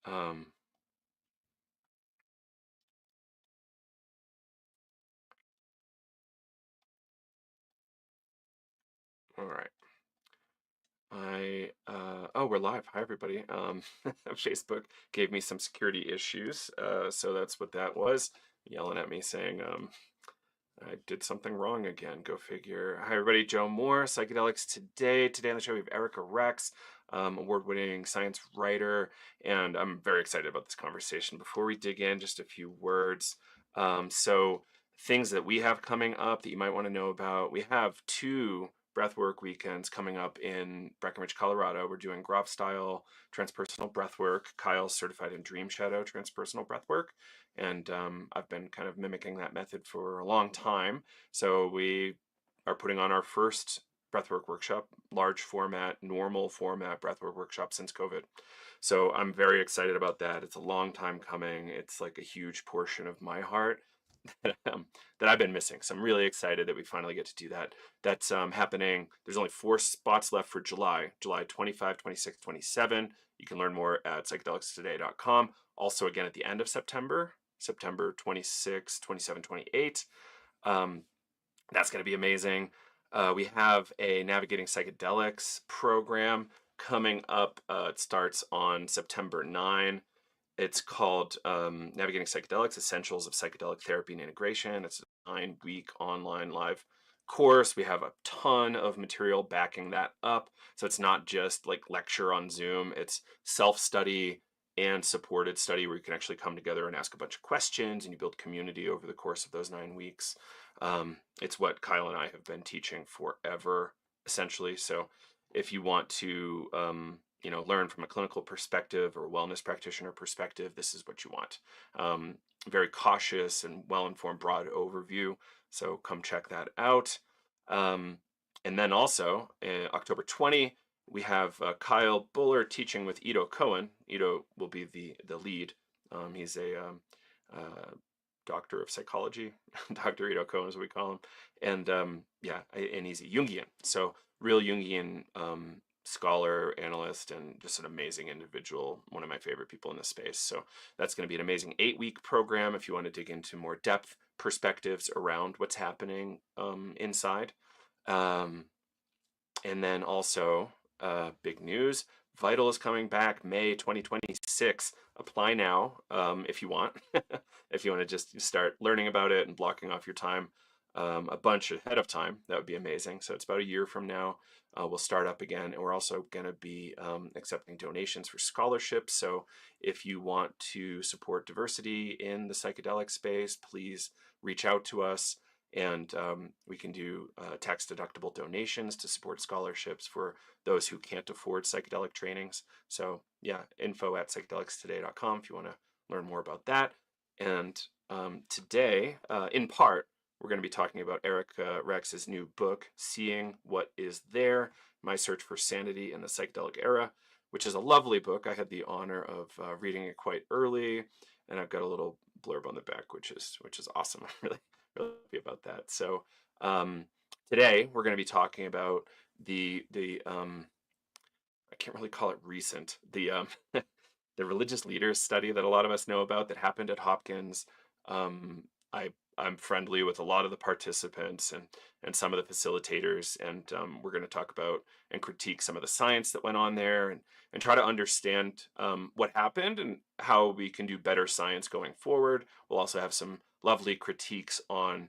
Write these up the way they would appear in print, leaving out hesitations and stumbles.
Um, all right. Oh, we're live. Hi, everybody. Facebook gave me some security issues, so that's what that was. Yelling at me saying, I did something wrong again. Go figure. Hi, everybody. Joe Moore, Psychedelics Today. Today on the show, we have Erica Rex, award-winning science writer, and I'm very excited about this conversation. Before we dig in, just a few words. So, things that we have coming up that you might want to know about. We have two breathwork weekends coming up in Breckenridge, Colorado. We're doing Groff style transpersonal breathwork. Kyle's certified in Dream Shadow transpersonal breathwork. And I've been kind of mimicking that method for a long time. So we are putting on our first breathwork workshop, large format, normal format breathwork workshop since COVID. So I'm very excited about that. It's a long time coming. It's like a huge portion of my heart that I've been missing. So I'm really excited that we finally get to do that. That's happening. There's only 4 spots left for July 25, 26, 27. You can learn more at psychedelicstoday.com. Also, again, at the end of September 26, 27, 28. That's going to be amazing. We have a Navigating Psychedelics program coming up. It starts on September 9. It's called Navigating Psychedelics, Essentials of Psychedelic Therapy and Integration. It's a 9-week online live course. We have a ton of material backing that up. So it's not just like lecture on Zoom, it's self-study and supported study where you can actually come together and ask a bunch of questions and you build community over the course of those 9 weeks. It's what Kyle and I have been teaching forever, essentially. So if you want to learn from a clinical perspective or a wellness practitioner perspective, this is what you want. Very cautious and well-informed, broad overview. So come check that out. And then also, October 20, we have Kyle Buller teaching with Ido Cohen. Ido will be the lead. He's a doctor of psychology, Dr. Ido Cohen is what we call him. And and he's a Jungian. So real Jungian scholar, analyst, and just an amazing individual, one of my favorite people in this space. So that's going to be an amazing 8-week program if you want to dig into more depth perspectives around what's happening inside. And then also, big news, Vital is coming back May 2026. Apply now if you want. If you want to just start learning about it and blocking off your time a bunch ahead of time, that would be amazing. So it's about a year from now. We'll start up again, and we're also going to be accepting donations for scholarships. So if you want to support diversity in the psychedelic space, please reach out to us, and we can do tax-deductible donations to support scholarships for those who can't afford psychedelic trainings. So yeah, info@psychedelicstoday.com if you want to learn more about that. And today, in part, we're going to be talking about Erica Rex's new book, Seeing What Is There, My Search for Sanity in the Psychedelic Era, which is a lovely book. I had the honor of reading it quite early, and I've got a little blurb on the back, which is awesome. I'm really happy about that. So today we're going to be talking about the I can't really call it recent, the religious leaders study that a lot of us know about that happened at Hopkins. I'm friendly with a lot of the participants and some of the facilitators, and we're going to talk about and critique some of the science that went on there, and try to understand what happened and how we can do better science going forward. We'll also have some lovely critiques on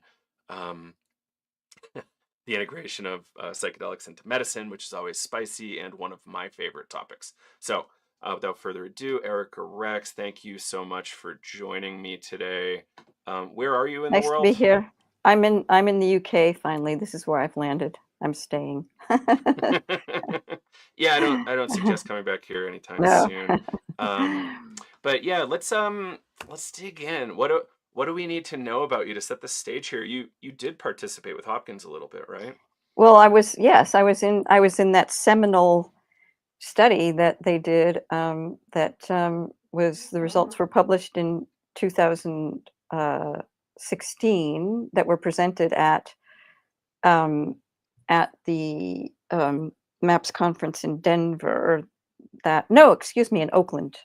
the integration of psychedelics into medicine, which is always spicy and one of my favorite topics. So without further ado, Erica Rex, thank you so much for joining me today. Where are you in the Nice to world? be here. I'm in the UK finally. This is where I've landed. I'm staying. Yeah, I don't suggest coming back here anytime No. soon. But yeah, let's dig in. What do we need to know about you to set the stage here? You did participate with Hopkins a little bit, right? Well, I was in that seminal study that they did was the results were published in 2016 that were presented at the MAPS conference in Denver. In Oakland.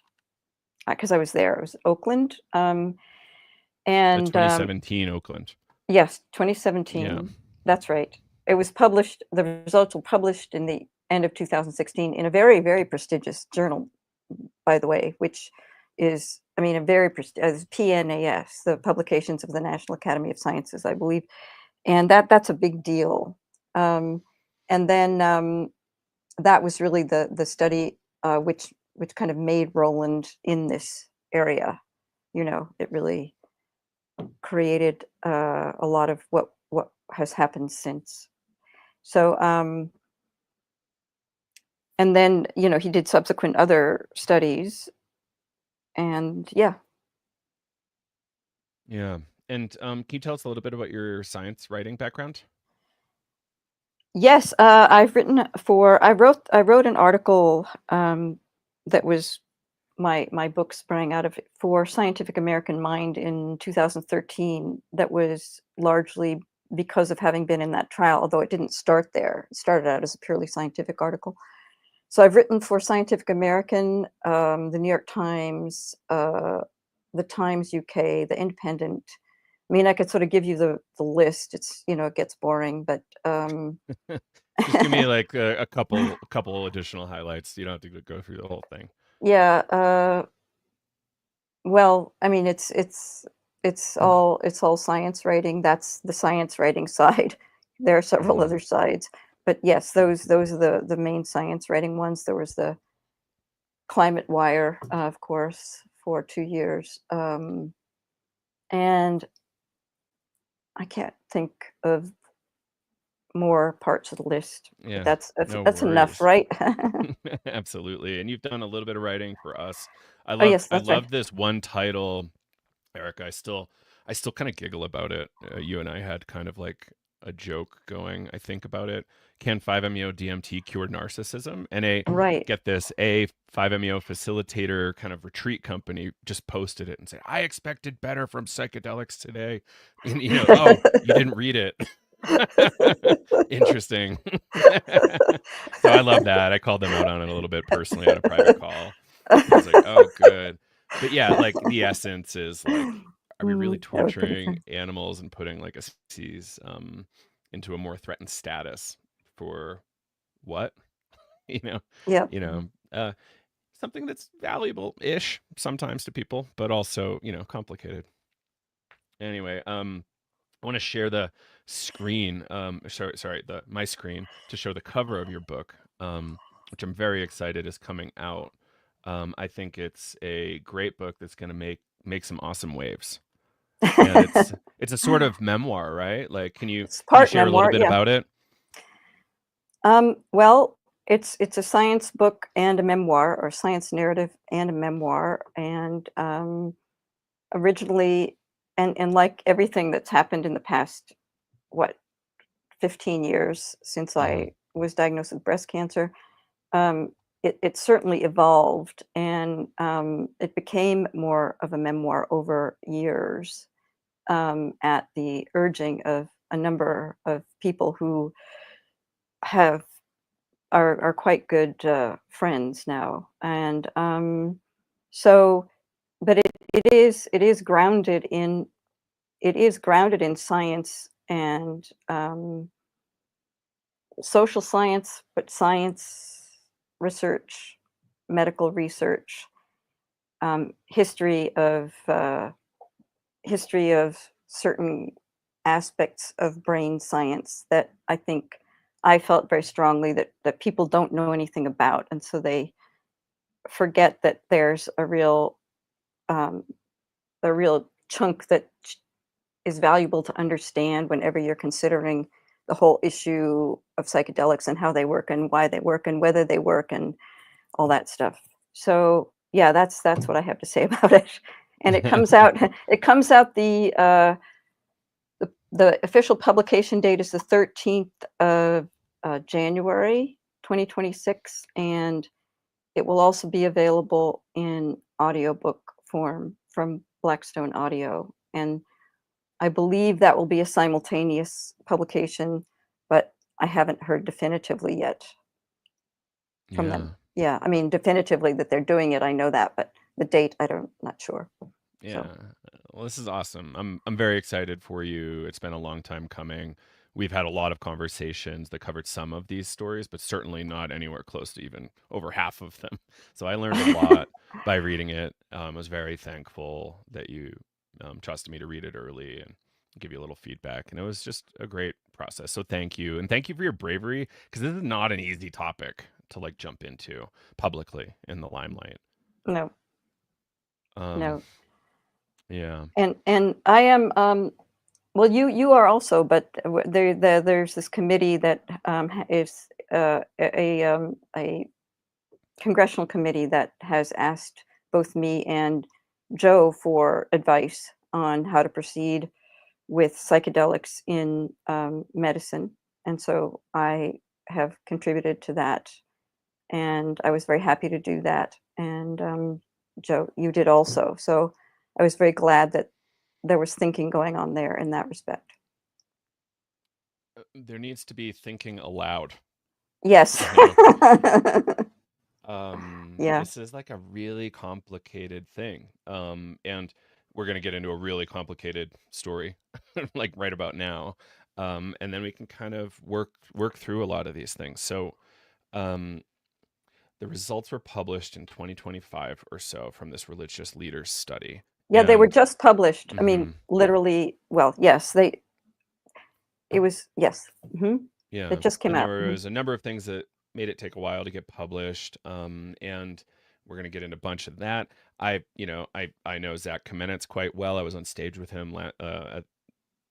because I was there. It was Oakland, The and 2017 Oakland. yes, Yeah. 2017. That's right. It was published. The results were published in the end of 2016 in a very, very prestigious journal, by the way, which is, I mean, a very PNAS, the Publications of the National Academy of Sciences, I believe, and that's a big deal. And then that was really the study which kind of made Roland in this area. You know, it really created a lot of what has happened since. So and then you know he did subsequent other studies, and yeah. Yeah. And can you tell us a little bit about your science writing background? Yes, I wrote an article that was my book sprang out of it for Scientific American Mind in 2013. That was largely because of having been in that trial, although it didn't start there. It started out as a purely scientific article. So I've written for Scientific American, the New York Times, the Times UK, the Independent. I mean, I could sort of give you the list. It's, you know, it gets boring, but Just give me like a couple additional highlights. You don't have to go through the whole thing. yeah. Well, I mean, it's all science writing. That's the science writing side. There are several Mhm. other sides, but yes, those are the main science writing ones. There was the Climate Wire, of course, for 2 years, and I can't think of more parts of the list. But Yeah, that's no that's enough, worries. right? Absolutely. And you've done a little bit of writing for us. Oh yes, I that's right. love this one title, Eric. I still kind of giggle about it. You and I had kind of like a joke going, I think about it. Can 5-MeO DMT cure narcissism? And Right. get this, a 5-MeO facilitator kind of retreat company just posted it and said, I expected better from psychedelics today. And oh, you didn't read it. Interesting. So I love that. I called them out on it a little bit personally on a private call. I was like, oh, good. But yeah, like the essence is like, are we really That was pretty torturing fun. animals and putting like a species into a more threatened status for what? you know, Yep. you know, uh, something that's valuable-ish sometimes to people, but also, complicated. Anyway, I want to share the screen, sorry, the my screen to show the cover of your book, which I'm very excited is coming out. I think it's a great book that's going to make some awesome waves, and it's a sort of memoir, right? Like, It's can you part share a little memoir, bit yeah. about it? Well, it's a science book and a memoir, or science narrative and a memoir, and originally, and like everything that's happened in the past, what, 15 years since Hmm. I was diagnosed with breast cancer, um, it certainly evolved, and it became more of a memoir over years, at the urging of a number of people who have are quite good friends now, and so, but it is grounded in science and social science, but science research, medical research, history of certain aspects of brain science that I think I felt very strongly that people don't know anything about, and so they forget that there's um, a real chunk that is valuable to understand whenever you're considering the whole issue of psychedelics and how they work and why they work and whether they work and all that stuff. So yeah, that's what I have to say about it. And it comes out the official publication date is the 13th of January 2026, and it will also be available in audiobook form from Blackstone Audio. And I believe that will be a simultaneous publication, but I haven't heard definitively yet from them. Yeah. Yeah, I mean, definitively that they're doing it, I know that, but The date, not sure. Yeah. So Well, this is awesome. I'm very excited for you. It's been a long time coming. We've had a lot of conversations that covered some of these stories, but certainly not anywhere close to even over half of them. So I learned a lot by reading it. I was very thankful that you trusted me to read it early and give you a little feedback. And it was just a great process. So thank you. And thank you for your bravery, because this is not an easy topic to like jump into publicly in the limelight. no, Um, no, yeah. and I am well, you are also, but there's this committee that is a congressional committee that has asked both me and Joe for advice on how to proceed with psychedelics in medicine, and so I have contributed to that, and I was very happy to do that. And Joe, you did also. So I was very glad that there was thinking going on there in that respect. There needs to be thinking aloud. Yes. You know, Yeah. this is like a really complicated thing. And we're gonna get into a really complicated story, like right about now. And then we can kind of work through a lot of these things. So, um, the results were published in 2025 or so from this religious leaders study. Yeah, they were And just published. I mean, mhm, literally, well, yes, it was, yes. yeah, It just came and out. there was a number of things that made it take a while to get published. And we're gonna get into a bunch of that. I know Zach Kamenetz quite well. I was on stage with him at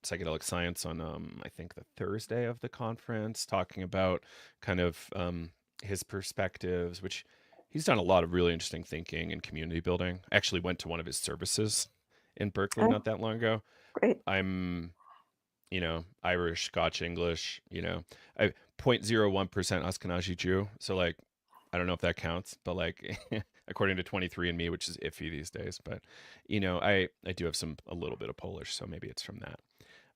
Psychedelic Science on I think the Thursday of the conference, talking about kind of his perspectives, which he's done a lot of really interesting thinking and community building. I actually went to one of his services in Berkeley Oh, not that long ago. great. I'm Irish, Scotch, English, I 0.01% Ashkenazi Jew. So like, I don't know if that counts, but like, according to 23andMe, which is iffy these days, but I do have a little bit of Polish, so maybe it's from that.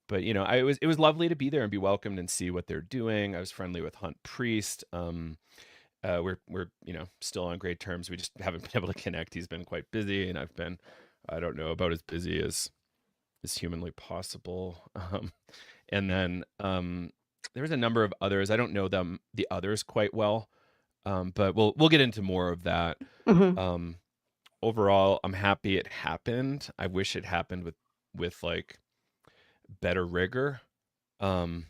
But it was lovely to be there and be welcomed and see what they're doing. I was friendly with Hunt Priest. We're still on great terms. We just haven't been able to connect. He's been quite busy, and I don't know, about as busy as is humanly possible. And then there was a number of others. I don't know the others quite well, but we'll get into more of that. Hmm. Um, Overall, I'm happy it happened. I wish it happened with like better rigor. Um,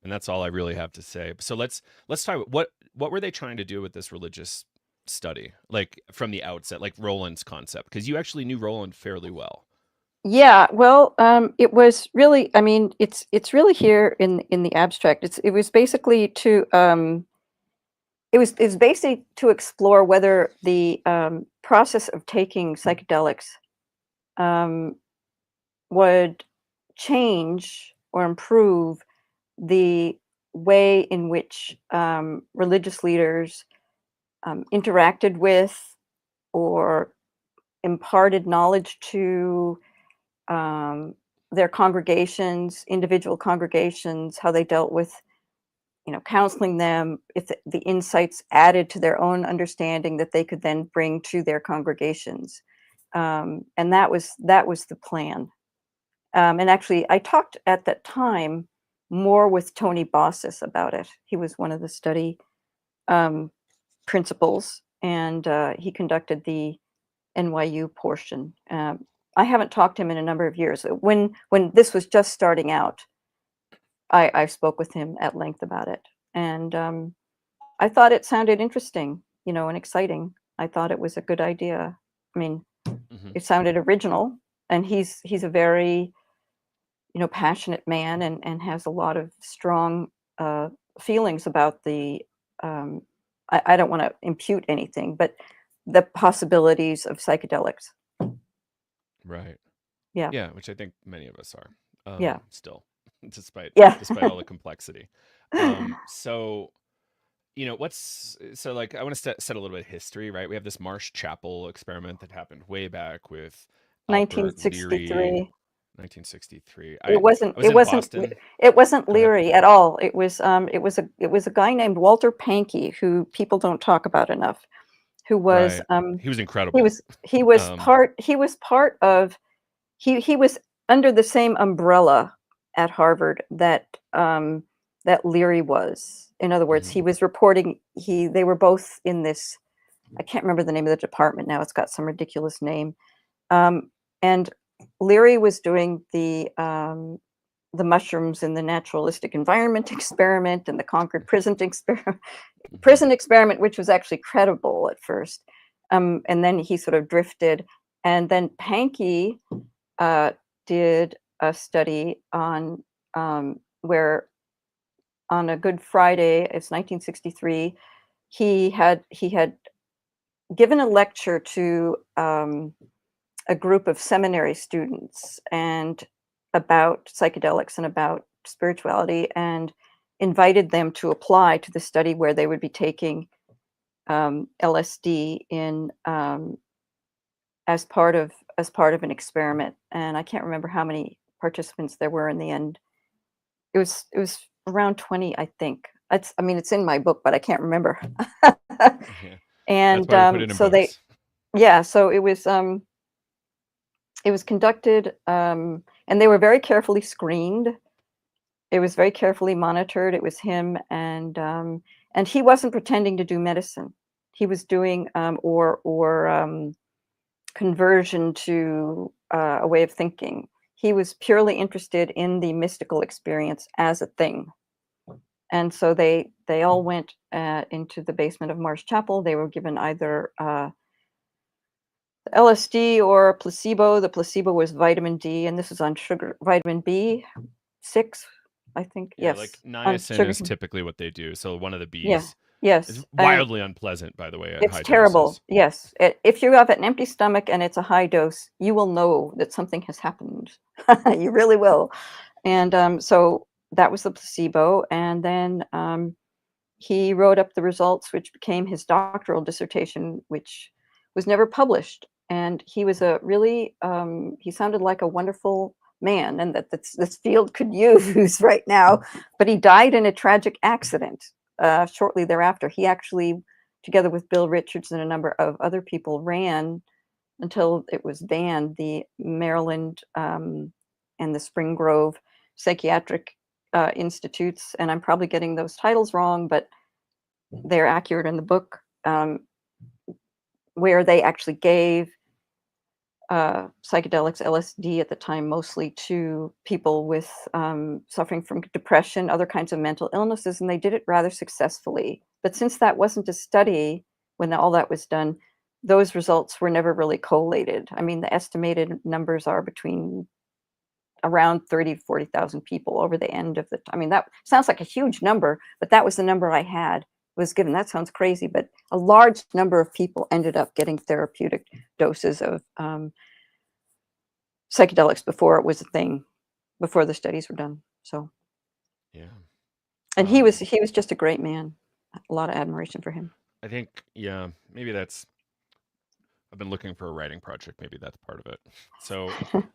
and that's all I really have to say. So let's talk about what were they trying to do with this religious study, like from the outset, like Roland's concept, because you actually knew Roland fairly well. Yeah, well, it was really, I mean, it's really here in the abstract. It was basically to it was basically to explore whether the process of taking psychedelics um, would change or improve the way in which religious leaders interacted with or imparted knowledge to their congregations, individual congregations, how they dealt with, counseling them, if the insights added to their own understanding that they could then bring to their congregations. And that was the plan. And actually, I talked at that time more with Tony Bossis about it. He was one of the study um, principals, and he conducted the NYU portion. I haven't talked to him in a number of years. When this was just starting out, I spoke with him at length about it, and I thought it sounded interesting, and exciting. I thought it was a good idea. I mean, Hmm. it sounded original, and he's a very passionate man, and has a lot of strong feelings about the. Um, I don't want to impute anything, but the possibilities of psychedelics. Right. Yeah, Yeah, which I think many of us are, yeah, still, despite yeah. all the complexity. So so like I want to set a little bit of history, right? We have this Marsh Chapel experiment that happened way back with Albert Leary, 1963. 1963. It I wasn't. was It in wasn't. Boston. It wasn't Go ahead. Leary at all. It was. It was a guy named Walter Pankey, who people don't talk about enough. who was Right. He was he incredible. was he was Um, part of he was under the same umbrella at Harvard that that Leary was. In other words, mhm. he was reporting they were both in this, I can't remember the name of the department now. It's got some ridiculous name. And Leary was doing the mushrooms in the naturalistic environment experiment and the Concord Mhm. prison experiment, which was actually credible at first. And then he sort of drifted. And then Pankey uh, did a study on where on a Good Friday, it's 1963, he had given a lecture to a group of seminary students and about psychedelics and about spirituality, and invited them to apply to the study where they would be taking LSD in as part of an experiment. And I can't remember how many participants there were in the end. It was around 20, I think. I mean, it's in my book, but I can't remember. Yeah. That's And why we put it in so they books. yeah, so it was conducted, and they were very carefully screened. It was very carefully monitored. It was him, and he wasn't pretending to do medicine. He was doing or conversion to a way of thinking. He was purely interested in the mystical experience as a thing. And so they all went into the basement of Marsh Chapel. They were given either LSD or a placebo. The placebo was vitamin D, and this is on sugar, vitamin B6, I think. Yeah, like Yes, on niacin sugar. is typically what they do. So one of the Yeah. B's is Yes. wildly unpleasant, by the way, at It's high terrible. doses. Yes. If you have an empty stomach and it's a high dose, you will know that something has happened. You really will. And so that was the placebo. And then he wrote up the results, which became his doctoral dissertation, which was never published. And he was a really, he sounded like a wonderful man, and that this field could use right now. But he died in a tragic accident shortly thereafter. He actually, together with Bill Richards and a number of other people, ran until it was banned the Maryland and the Spring Grove psychiatric institutes. And I'm probably getting those titles wrong, but they're accurate in the book, where they actually gave psychedelics, LSD at the time, mostly to people with suffering from depression, other kinds of mental illnesses, and they did it rather successfully. But since that wasn't a study, when all that was done, those results were never really collated. I mean, the estimated numbers are between around 30 to 40,000 people over the end of the, I mean, that sounds like a huge number, but that was the number I had was given. That sounds crazy, but a large number of people ended up getting therapeutic doses of psychedelics before it was a thing, before the studies were done. So, Yeah. and Um, he was just a great man. A lot of admiration for him. I think, yeah, maybe that's, I've been looking for a writing project. Maybe that's part of it. So,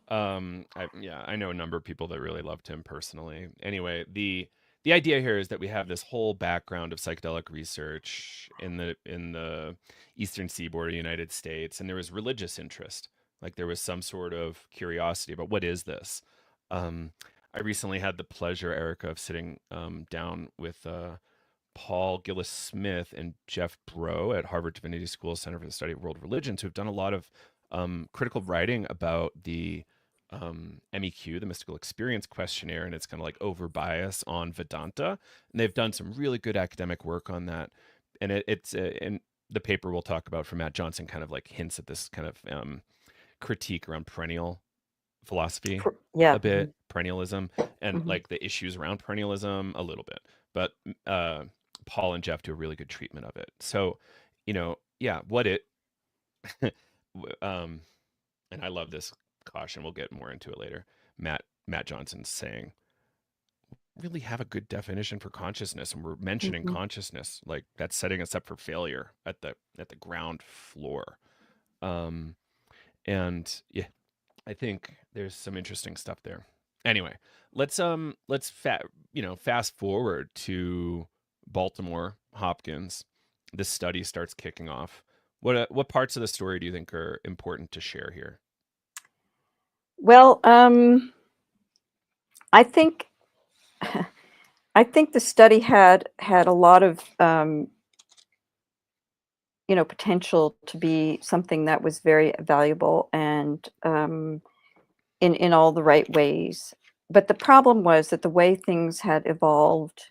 I know a number of people that really loved him personally. Anyway, the idea here is that we have this whole background of psychedelic research in the eastern seaboard of the United States, and there was religious interest. Like there was some sort of curiosity about what is this. Um, I recently had the pleasure, Erica, of sitting down with Paul Gillis Smith and Jeff Bro at Harvard Divinity School Center for the Study of World Religions, who have done a lot of critical writing about the MEQ, the Mystical Experience Questionnaire, and it's kind of like over bias on Vedanta. And they've done some really good academic work on that. And it's and the paper we'll talk about from Matt Johnson kind of like hints at this kind of critique around perennial philosophy Yeah. a bit, perennialism, and Hmm. like the issues around perennialism a little bit. But uh, Paul and Jeff do a really good treatment of it. So, yeah, what it, um, and I love this caution. We'll get more into it later. Matt Johnson's saying really have a good definition for consciousness, and we're mentioning Hmm. consciousness like that's setting us up for failure at the ground floor. Um, and yeah, I think there's some interesting stuff there. Anyway, fast forward to Baltimore Hopkins. This study starts kicking off. What parts of the story do you think are important to share here? Well, I think I think the study had a lot of potential to be something that was very valuable and in all the right ways. But the problem was that the way things had evolved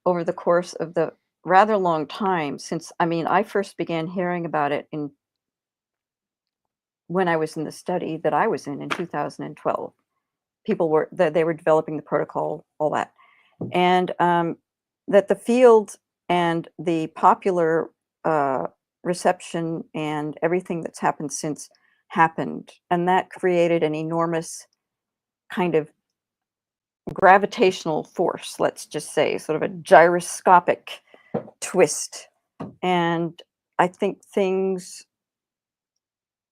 over the course of the rather long time since, I mean, I first began hearing about it in when I was in the study that I was in 2012. People were that they were developing the protocol, all that, and that the field and the popular reception and everything that's happened since happened, and that created an enormous kind of gravitational force, let's just say, sort of a gyroscopic twist. And I think things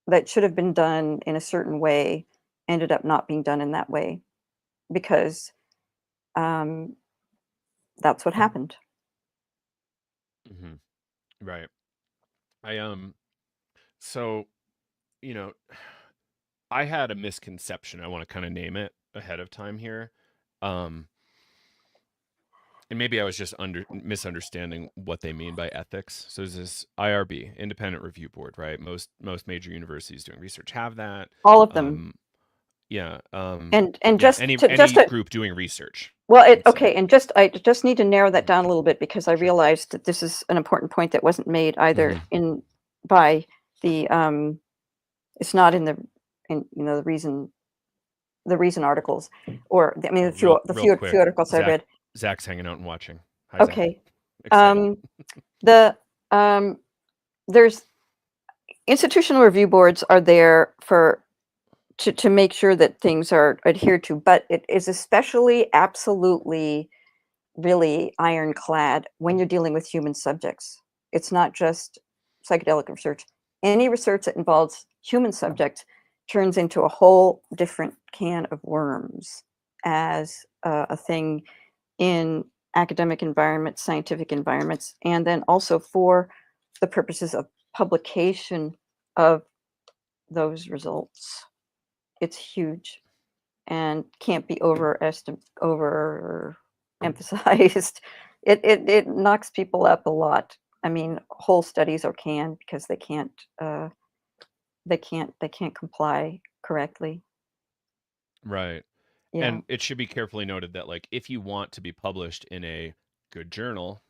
that should have been done in a certain way ended up not being done in that way because um, that's what happened. Hmm. Right. I so you know I had a misconception. I want to kind of name it ahead of time here. Um, and maybe I was just misunderstanding what they mean by ethics. So there's this IRB, Independent Review Board, right? Most major universities doing research have that. All of them. Um, yeah, And yeah. just Any group doing research, well, it let's say. okay, and I just need to narrow that down a little bit because I Sure. realized that this is an important point that wasn't made either Hmm. in by the it's not in the the reason articles or I mean Oh, real the real few quick, articles I read. Zach's hanging out and watching. Hi, Zach. Okay. Excited. Um the there's institutional review boards are there for to make sure that things are adhered to, but it is especially absolutely really ironclad when you're dealing with human subjects. It's not just psychedelic research. Any research that involves human subjects turns into a whole different can of worms as a thing in academic environments, scientific environments, and then also for the purposes of publication of those results. It's huge and can't be over emphasized. It knocks people up a lot. I mean, whole studies are canned because they can't comply correctly. Right. Yeah. And it should be carefully noted that, like, if you want to be published in a good journal,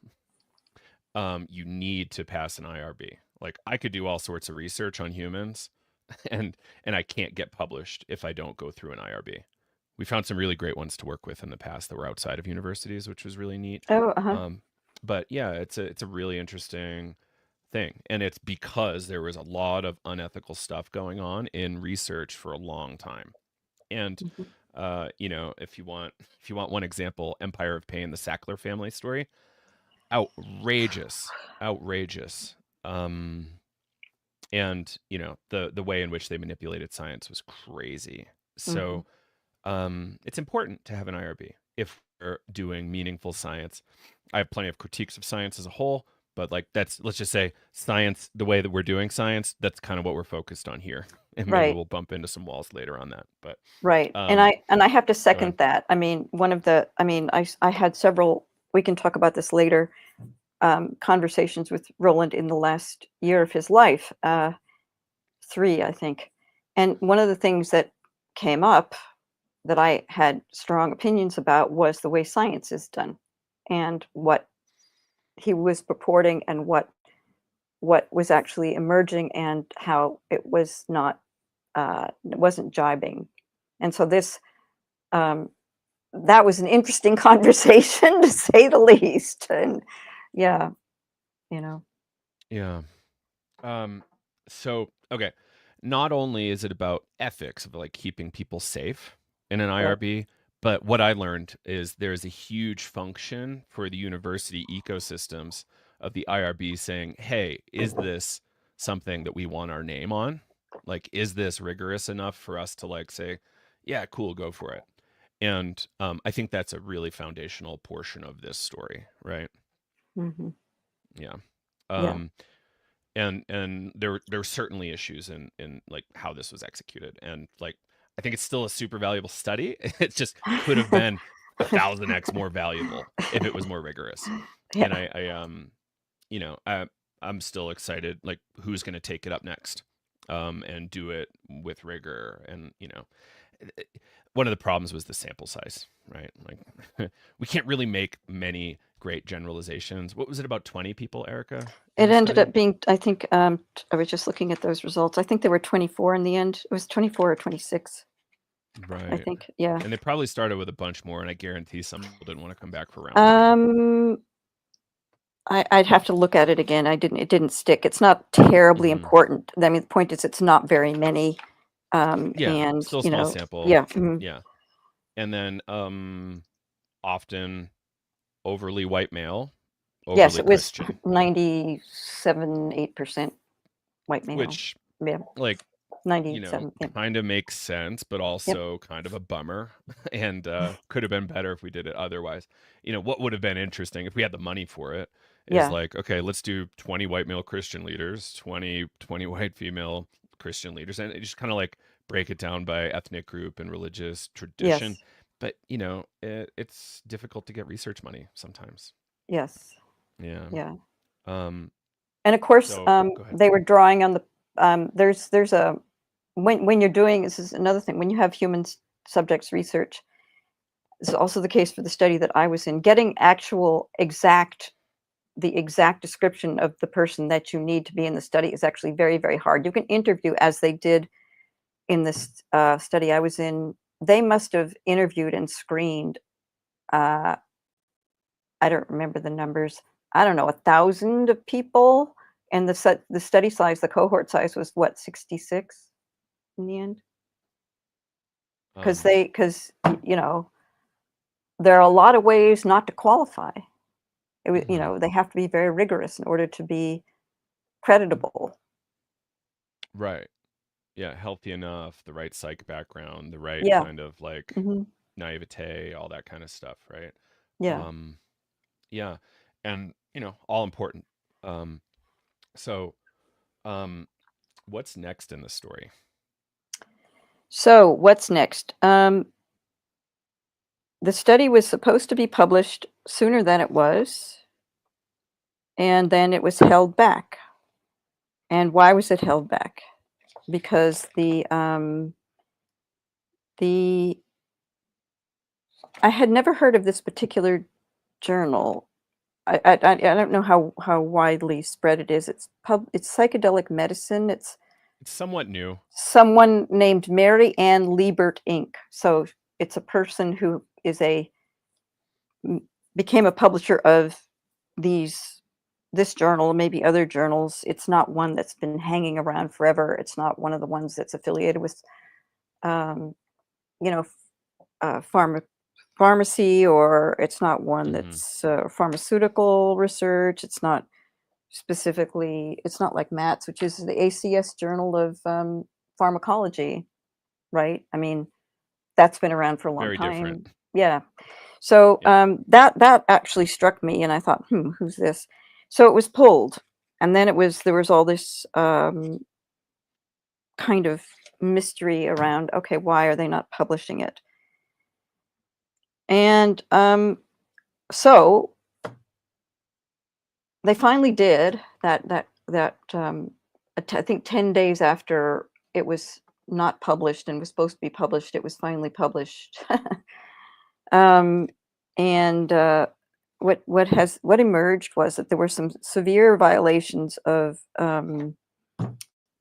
you need to pass an IRB. Like, I could do all sorts of research on humans, and I can't get published if I don't go through an IRB. We found some really great ones to work with in the past that were outside of universities, which was really neat. Oh, uh-huh. But yeah, it's a really interesting thing, and it's because there was a lot of unethical stuff going on in research for a long time. And Mhm. if you want one example, Empire of Pain, the Sackler family story, outrageous, outrageous. Um, and the way in which they manipulated science was crazy. Mhm. So it's important to have an IRB if we're doing meaningful science. I have plenty of critiques of science as a whole, but like let's just say science, the way that we're doing science, that's kind of what we're focused on here. And maybe Right. we'll bump into some walls later on that. But Right. um, And I have to go ahead. second that. I mean, I had several. We can talk about this later. Conversations with Roland in the last year of his life. Three, I think. And one of the things that came up that I had strong opinions about was the way science is done and what he was purporting and what was actually emerging and how it wasn't jibing. And so this um, that was an interesting conversation to say the least. And yeah, you know. Yeah. Um, so okay, not only is it about ethics of like keeping people safe in an Right. IRB, but what I learned is there's a huge function for the university ecosystems of the IRB saying, "Hey, is this something that we want our name on? Like, is this rigorous enough for us to like say, yeah, cool, go for it?" And I think that's a really foundational portion of this story, right? Hmm. Yeah. Yeah. Um, and there were certainly issues in like how this was executed, and like I think it's still a super valuable study. It just could have been 1,000x more valuable if it was more rigorous. And Yeah. you know, I'm still excited, like who's going to take it up next, and do it with rigor. And you know, one of the problems was the sample size, right? Like we can't really make many great generalizations. What was it, about 20 people, Erica, in It the ended study? up being, I think, I was just looking at those results. I think there were 24 in the end. It was 24 or 26, I Right. think. Yeah. And they probably started with a bunch more, and I guarantee some people didn't want to come back for round two. Um, I'd have to look at it again. It didn't stick. It's not terribly Hmm. important. I mean, the point is, it's not very many. Yeah, And still a you small know, sample. yeah. Yeah. And then often overly white male, Yes, overly it was Christian, 97, 8% white male. which Yeah, like, you know, 97. Yeah. kind of makes sense, but Yep. also kind of a bummer. And could have been better if we did it otherwise. You know, what would have been interesting if we had the money for it is Yeah. like, okay, let's do 20 white male Christian leaders, 20 white female Christian leaders, and just kind of like break it down by ethnic group and religious tradition. Yes. But, you know, it's difficult to get research money sometimes. Yes. Yeah. Yeah. Um, And of course, so go ahead. they were drawing on the there's a when you're doing, this is another thing, when you have human subjects research, this is also the case for the study that I was in, getting actual the exact description of the person that you need to be in the study is actually very, very hard. You can interview, as they did in this study I was in. They must have interviewed and screened, uh, I don't remember the numbers. I don't know, 1,000 of people, and the study size, the cohort size was what, 66 in the end? Um, Because you know, there are a lot of ways not to qualify. You mhm. know, they have to be very rigorous in order to be creditable. Right. Yeah, healthy enough, the right psych background, the right Yeah. kind of like Hmm. naivete, all that kind of stuff, right? Yeah. Um, yeah, and you know, all important. Um, so, um, what's next in the story? So what's next? The study was supposed to be published sooner than it was, and then it was held back. And why was it held back? Because the I had never heard of this particular journal. I don't know how widely spread it is. It's psychedelic medicine. It's It's somewhat new. someone named Mary Ann Liebert Inc. So it's a person who became a publisher of these this journal, maybe other journals. It's not one that's been hanging around forever. It's not one of the ones that's affiliated with um, you know, pharmacy, or it's not one Hmm. that's pharmaceutical research. It's not specifically, it's not like MATS, which is the ACS Journal of Pharmacology, right? I mean, that's been around for a long Very different. time. Yeah. So Yeah. that actually struck me, and I thought, who's this? So it was pulled, and then there was all this kind of mystery around. Okay, why are they not publishing it? And so they finally did I think 10 days after it was not published and was supposed to be published, it was finally published. um, and what emerged was that there were some severe violations of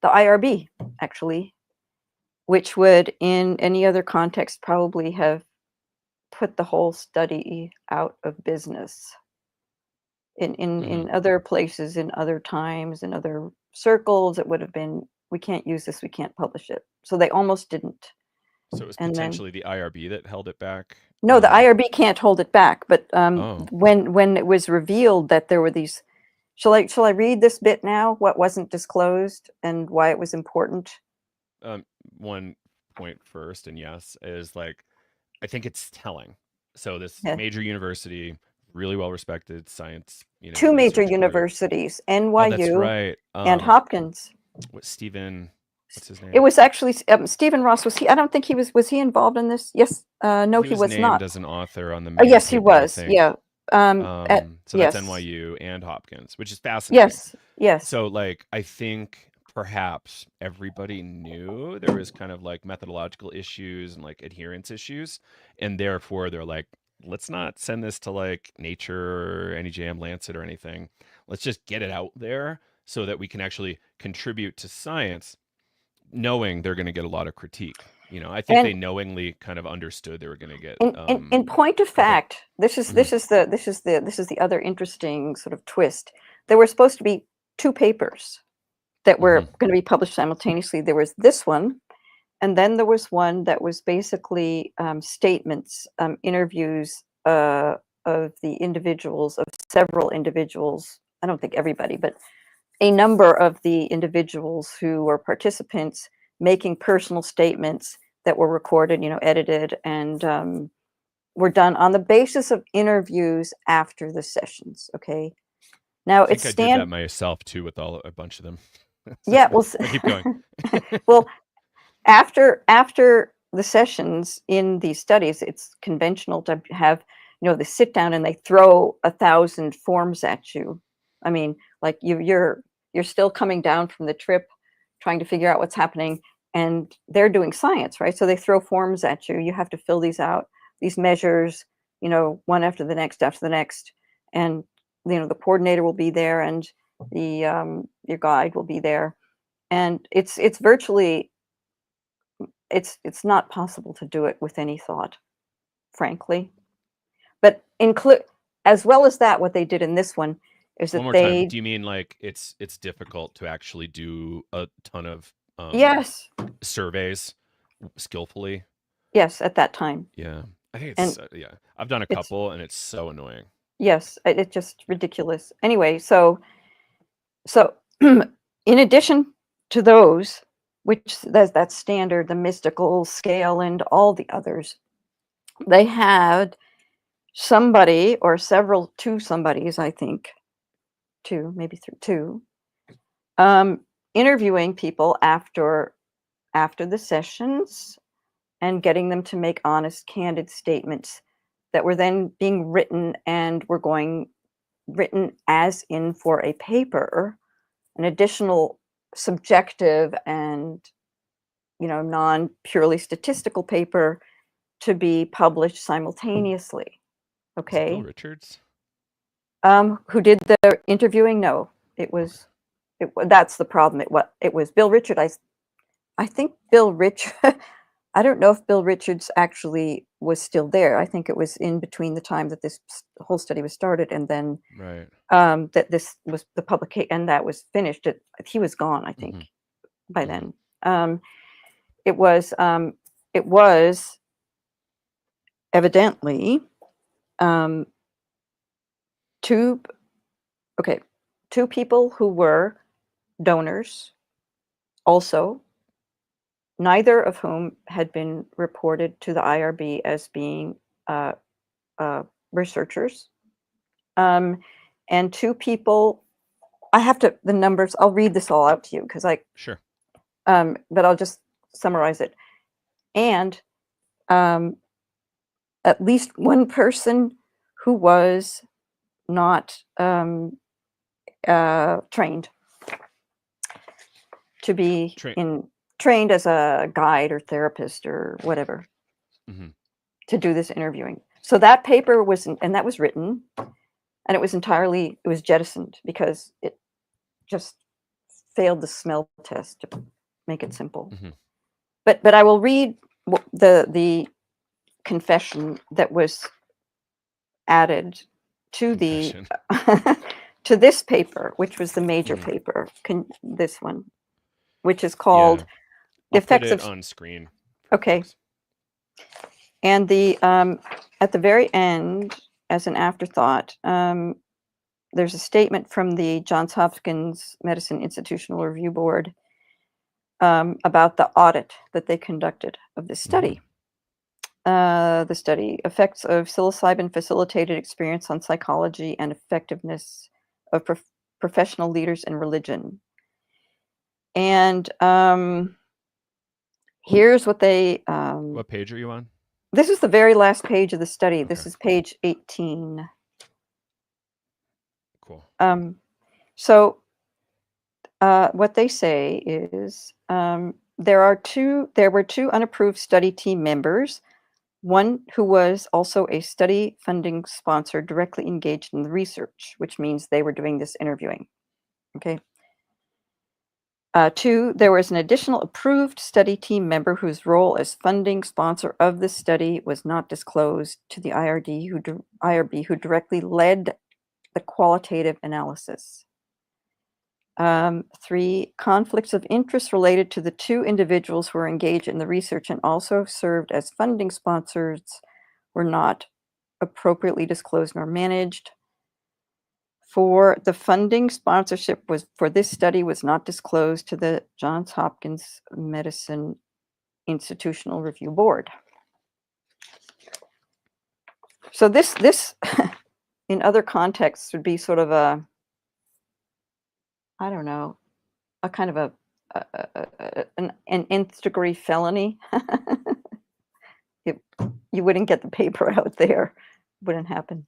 the IRB, actually, which would, in any other context, probably have put the whole study out of business. Hmm. In other places, in other times, in other circles, it would have been, we can't use this, we can't publish it. So they almost didn't. So it was And then potentially the IRB that held it back. no, the IRB can't hold it back. But Oh, when it was revealed that there were these, shall I read this bit now? What wasn't disclosed and why it was important? um, one point first, and yes, is like I think it's telling. So this Yeah. major university, really well respected science, Two major research lawyer. universities, Oh, that's NYU right. and Hopkins. What's his It name? was actually Stephen Ross. Was he? I don't think he was. Was he involved in this? Yes. No, He he was was named not. as an author on the Oh, main yes, he paper, I was. think. Yeah. So that's Yes. NYU and Hopkins, which is fascinating. Yes. Yes. So like I think perhaps everybody knew there was kind of like methodological issues and like adherence issues, and therefore they're like, let's not send this to like Nature or NEJM, Lancet or anything. Let's just get it out there so that we can actually contribute to science, knowing they're going to get a lot of critique. I think they And knowingly kind of understood they were going to get in point of like, fact, this is mhm, the other interesting sort of twist. There were supposed to be two papers that were mhm, going to be published simultaneously. There was this one, and then there was one that was basically statements, interviews of the individuals, of several individuals. I don't think everybody, but a number of the individuals who were participants making personal statements that were recorded, edited, and were done on the basis of interviews after the sessions. Okay. Now I think it's I did that myself too with a bunch of them. yeah, well, I keep going. well, after the sessions in these studies, it's conventional to have, they sit down and they throw 1,000 forms at you. I mean, like you're still coming down from the trip, trying to figure out what's happening, and they're doing science, right? So they throw forms at you. You have to fill these out, these measures, one after the next, and the coordinator will be there, and the your guide will be there, and it's virtually it's not possible to do it with any thought, frankly. But include as well as that, what they did in this one is One that more time. they Do you mean like it's difficult to actually do a ton of yes, surveys skillfully? yes, at that time. Yeah. I think And it's yeah. I've done a it's couple and it's so annoying. yes, it's just ridiculous. Anyway, so in addition to those, which that's standard, the mystical scale and all the others, they had somebody or two somebodies, I think, two, maybe two, um, interviewing people after the sessions and getting them to make honest, candid statements that were then being written and were going written as in for a paper, an additional subjective and non purely statistical paper to be published simultaneously. Is it Bill Okay. Richards? Who did the interviewing? No, that's the problem. It was Bill Richard. I think Bill Rich. I don't know if Bill Richards actually was still there. I think it was in between the time that this whole study was started and then Right. that this was the publication and that was finished. He was gone, I think, by then. It was evidently two two people who were donors also, neither of whom had been reported to the IRB as being uh, researchers. And two people, I have to, the numbers, I'll read this all out to you because Sure. but I'll just summarize it. And at least one person who was not trained to be trained as a guide or therapist or whatever to do this interviewing. So that paper was, and that was written, and it was jettisoned because it just failed the smell test, to make it simple. But I will read the confession that was added to the to this paper, which was the major paper, this one, which is called I'll Effects put it of on screen. Okay. Folks. And the at the very end, as an afterthought, there's a statement from the Johns Hopkins Medicine Institutional Review Board about the audit that they conducted of this study. the study effects of psilocybin facilitated experience on psychology and effectiveness of professional leaders in religion. And here's what they. What page are you on? This is the very last page of the study. Okay. This is page 18. Cool. So what they say is there were two unapproved study team members, one who was also a study funding sponsor directly engaged in the research, which means they were doing this interviewing. Okay. Two, there was an additional approved study team member whose role as funding sponsor of the study was not disclosed to the IRB, who directly led the qualitative analysis. Three, conflicts of interest related to the two individuals who were engaged in the research and also served as funding sponsors were not appropriately disclosed nor managed. For the funding sponsorship for this study was not disclosed to the Johns Hopkins Medicine Institutional Review Board. So this in other contexts would be sort of a, I don't know, a kind of an nth degree felony. You wouldn't get the paper out there. Wouldn't happen.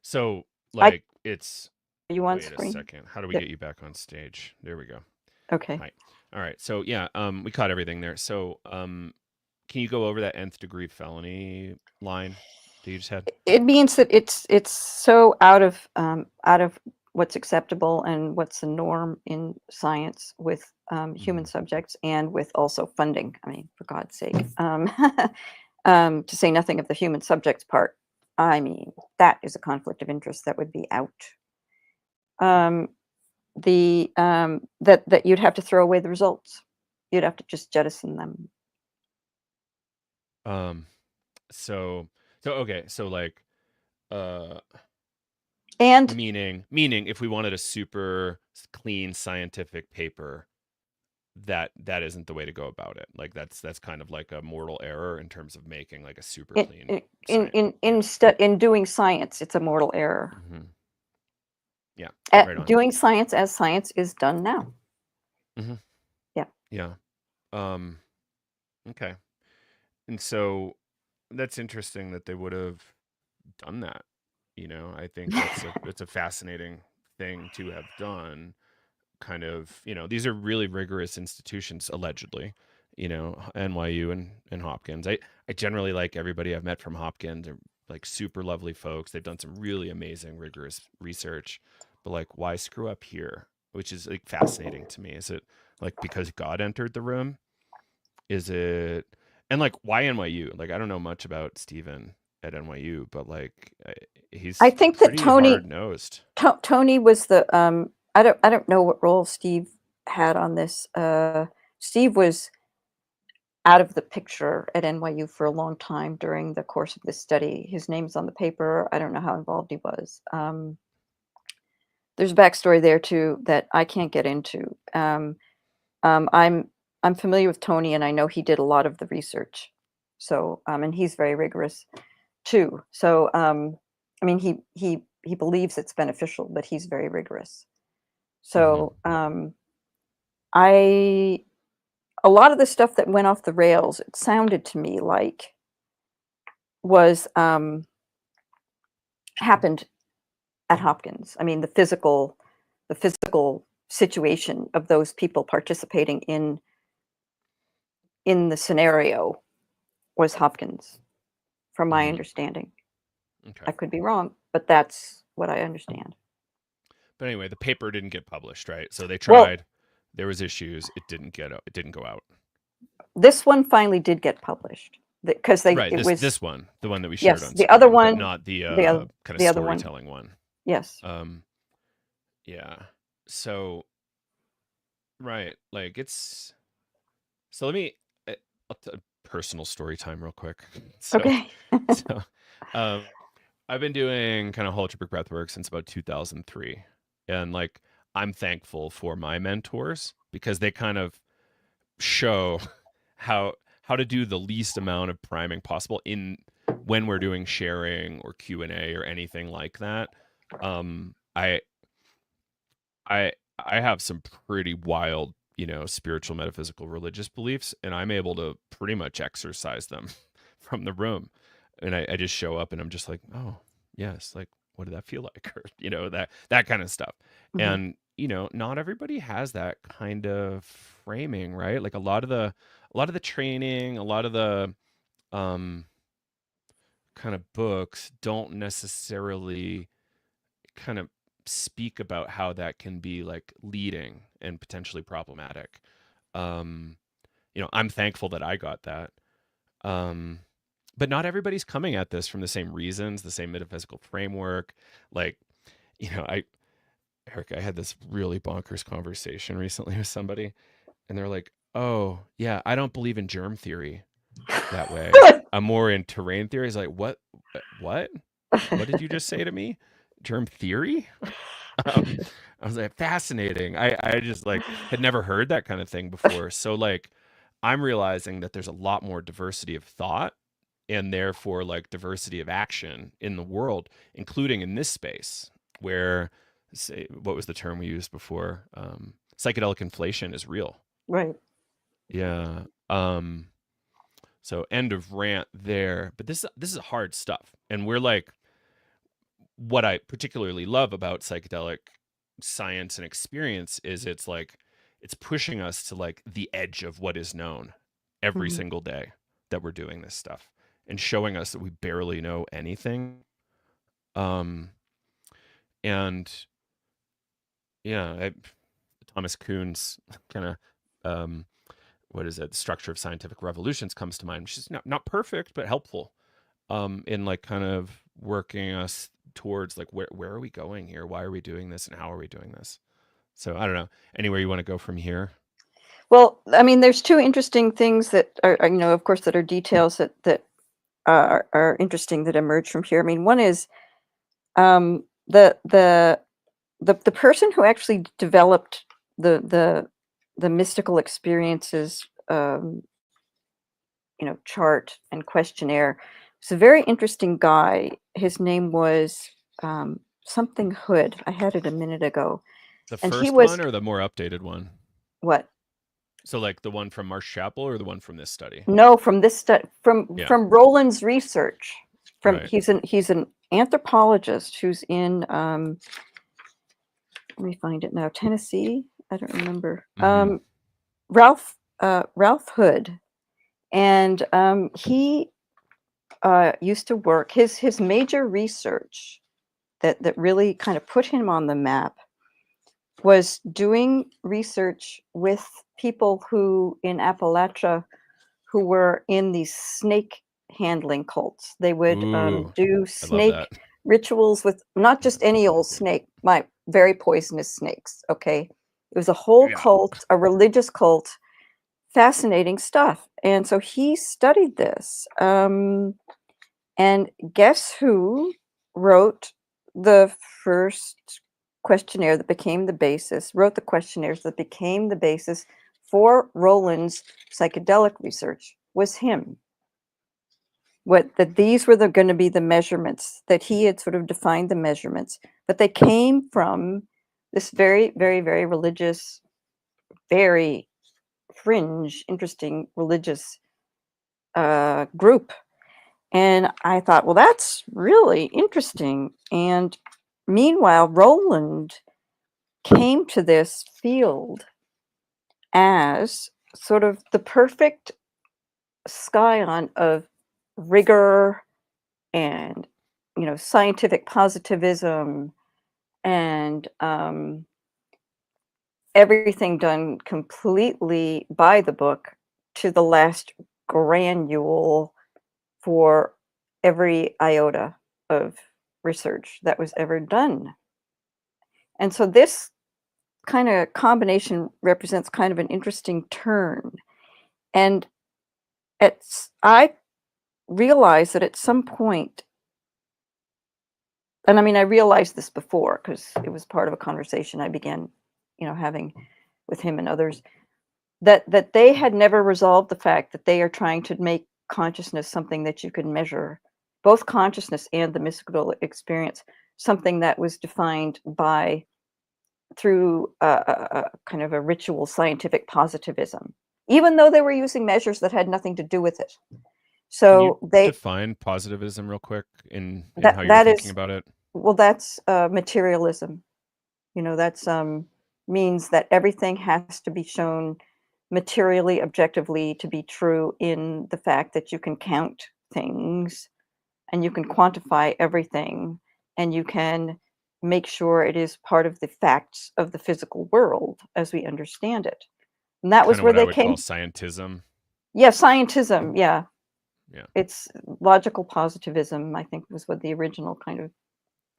So like it's. Are you on Wait screen? a second. How do we Yep. get you back on stage? There we go. Okay. Hi. All right. So yeah, we caught everything there. So can you go over that nth degree felony line that you just had? It means that it's so out of what's acceptable and what's the norm in science with human subjects and with also funding. I mean, for God's sake, to say nothing of the human subjects part. I mean, that is a conflict of interest that would be out. That you'd have to throw away the results. You'd have to just jettison them. So okay, so like and meaning if we wanted a super clean scientific paper, that isn't the way to go about it. Like that's kind of like a mortal error in terms of making like a super clean in doing science, it's a mortal error. Mm-hmm. Yeah. Right on. Doing science as science is done now. Mm-hmm. Yeah. Okay. And so that's interesting that they would have done that. You know, I think it's a fascinating thing to have done. Kind of, you know, these are really rigorous institutions, allegedly, you know, NYU and Hopkins. I generally like everybody I've met from Hopkins. They're like super lovely folks. They've done some really amazing, rigorous research. But like, why screw up here? Which is like fascinating to me. Is it like because God entered the room? Is it, and like, why NYU? Like, I don't know much about Stephen at NYU, but like, he's I think that Tony hard-nosed. Tony was the I don't know what role Steve had on this. Steve was out of the picture at NYU for a long time during the course of this study. His name's on the paper. I don't know how involved he was. There's a backstory there too that I can't get into. I'm familiar with Tony, and I know he did a lot of the research. So and he's very rigorous too. So I mean, he believes it's beneficial, but he's very rigorous. So a lot of the stuff that went off the rails, it sounded to me like was happened at Hopkins. I mean, the physical situation of those people participating in the scenario was Hopkins, from my understanding. Okay. I could be wrong, but that's what I understand. But anyway, the paper didn't get published, right? So they tried. There was issues. It didn't go out. This one finally did get published because this one, the one that we shared on. The other one, but not the kind of storytelling one. Yes. Yeah. So, right, like it's. So let me personal story time real quick. So, okay. So, I've been doing kind of holotropic breathwork since about 2003, and like I'm thankful for my mentors because they kind of show how how to do the least amount of priming possible in when we're doing sharing or Q&A or anything like that. I I have some pretty wild, spiritual, metaphysical, religious beliefs, and I'm able to pretty much exercise them from the room. And I just show up and I'm just like, oh, yes, like what did that feel like? Or, that kind of stuff. Hmm. And, not everybody has that kind of framing, right? Like a lot of the training, a lot of the um kind of books don't necessarily kind of speak about how that can be like leading and potentially problematic. Um, I'm thankful that I got that. Um, but not everybody's coming at this from the same reasons, the same metaphysical framework. Like, I Eric, I had this really bonkers conversation recently with somebody, and they're like, "Oh, yeah, I don't believe in germ theory that way. I'm more in terrain theory." It's like, "What? What? What did you just say to me? Germ theory?" um, I was like, fascinating. I just like had never heard that kind of thing before. So like, I'm realizing that there's a lot more diversity of thought and therefore like diversity of action in the world, including in this space where, say, what was the term we used before? Psychedelic inflation is real. Right. Yeah. So end of rant there. But this is hard stuff, and we're like, what I particularly love about psychedelic science and experience is it's pushing us to like the edge of what is known every Hmm. single day that we're doing this stuff, and showing us that we barely know anything. Um, and yeah, Thomas Kuhn's kind of what is it? Structure of Scientific Revolutions comes to mind, which is not perfect but helpful in like kind of working us towards like where are we going here? Why are we doing this, and how are we doing this? So I don't know. Anywhere you want to go from here? Well, I mean, there's two interesting things that are, of course, that are details that are interesting that emerge from here. I mean, one is um, the the the person who actually developed the the the mystical experiences, chart and questionnaire. It's a very interesting guy. His name was something Hood. I had it a minute ago, The and he first was one or the more updated one? what? So like the one from Marsh Chapel or the one from this study? No, from this Yeah, from Roland's research. From right. he's an anthropologist who's in let me find it now, Tennessee. I don't remember. Mm-hmm. Ralph Hood, and he used to work. His major research that really kind of put him on the map was doing research with people who in Appalachia who were in these snake handling cults. They would Ooh, do I love that. snake rituals with not just any old snake, my very poisonous snakes. Okay. It was a whole Yeah. cult, a religious cult, fascinating stuff. And so he studied this. And guess who wrote the first questionnaire that became the basis, wrote the questionnaires that became the basis for Roland's psychedelic research was him. What that these were going to be the measurements that he had sort of defined the measurements, but they came from this very, very, very religious, very fringe, interesting religious group. And I thought, well, that's really interesting. And meanwhile, Roland came to this field as sort of the perfect scion of rigor and, scientific positivism and everything done completely by the book to the last granule for every iota of research that was ever done. And so this kind of combination represents kind of an interesting turn. And I realized that at some point, and I mean, I realized this before because it was part of a conversation I began, having with him and others. that they had never resolved the fact that they are trying to make consciousness something that you can measure, both consciousness and the mystical experience, something that was defined by through a kind of a ritual scientific positivism, even though they were using measures that had nothing to do with it. Can you So they define positivism real quick in that how you're that thinking is about it? well, that's materialism. That's means that everything has to be shown materially, objectively to be true in the fact that you can count things and you can quantify everything and you can make sure it is part of the facts of the physical world as we understand it. And that Kind was of where what I they would call came. scientism. Yeah, scientism. Yeah, Yeah, it's logical positivism, I think, was what the original kind of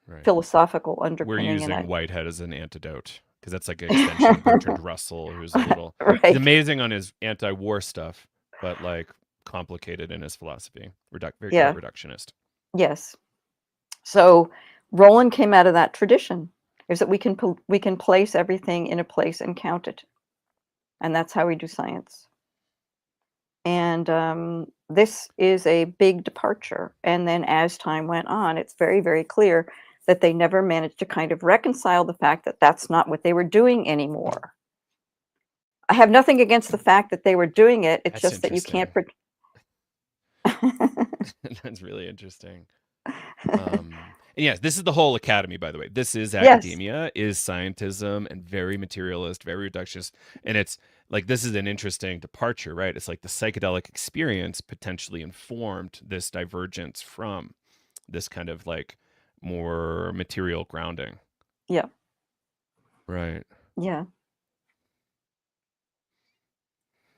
right. philosophical We're underpinning in using it. Whitehead as an antidote because that's like an extension of Bertrand Russell, who's a little, he's Right. amazing on his anti-war stuff, but like complicated in his philosophy. Quite Yeah. reductionist. Yes. So Roland came out of that tradition. Is that we can place everything in a place and count it, and that's how we do science. And this is a big departure. And then as time went on, it's very, very clear that they never managed to kind of reconcile the fact that that's not what they were doing anymore. I have nothing against the fact that they were doing it. It's That's just that you can't. interesting. That's really interesting. And yes, this is the whole academy, by the way. This is Yes. academia, is scientism, and very materialist, very reductionist. And it's like this is an interesting departure, right? It's like the psychedelic experience potentially informed this divergence from this kind of like more material grounding. Yeah. Right. Yeah.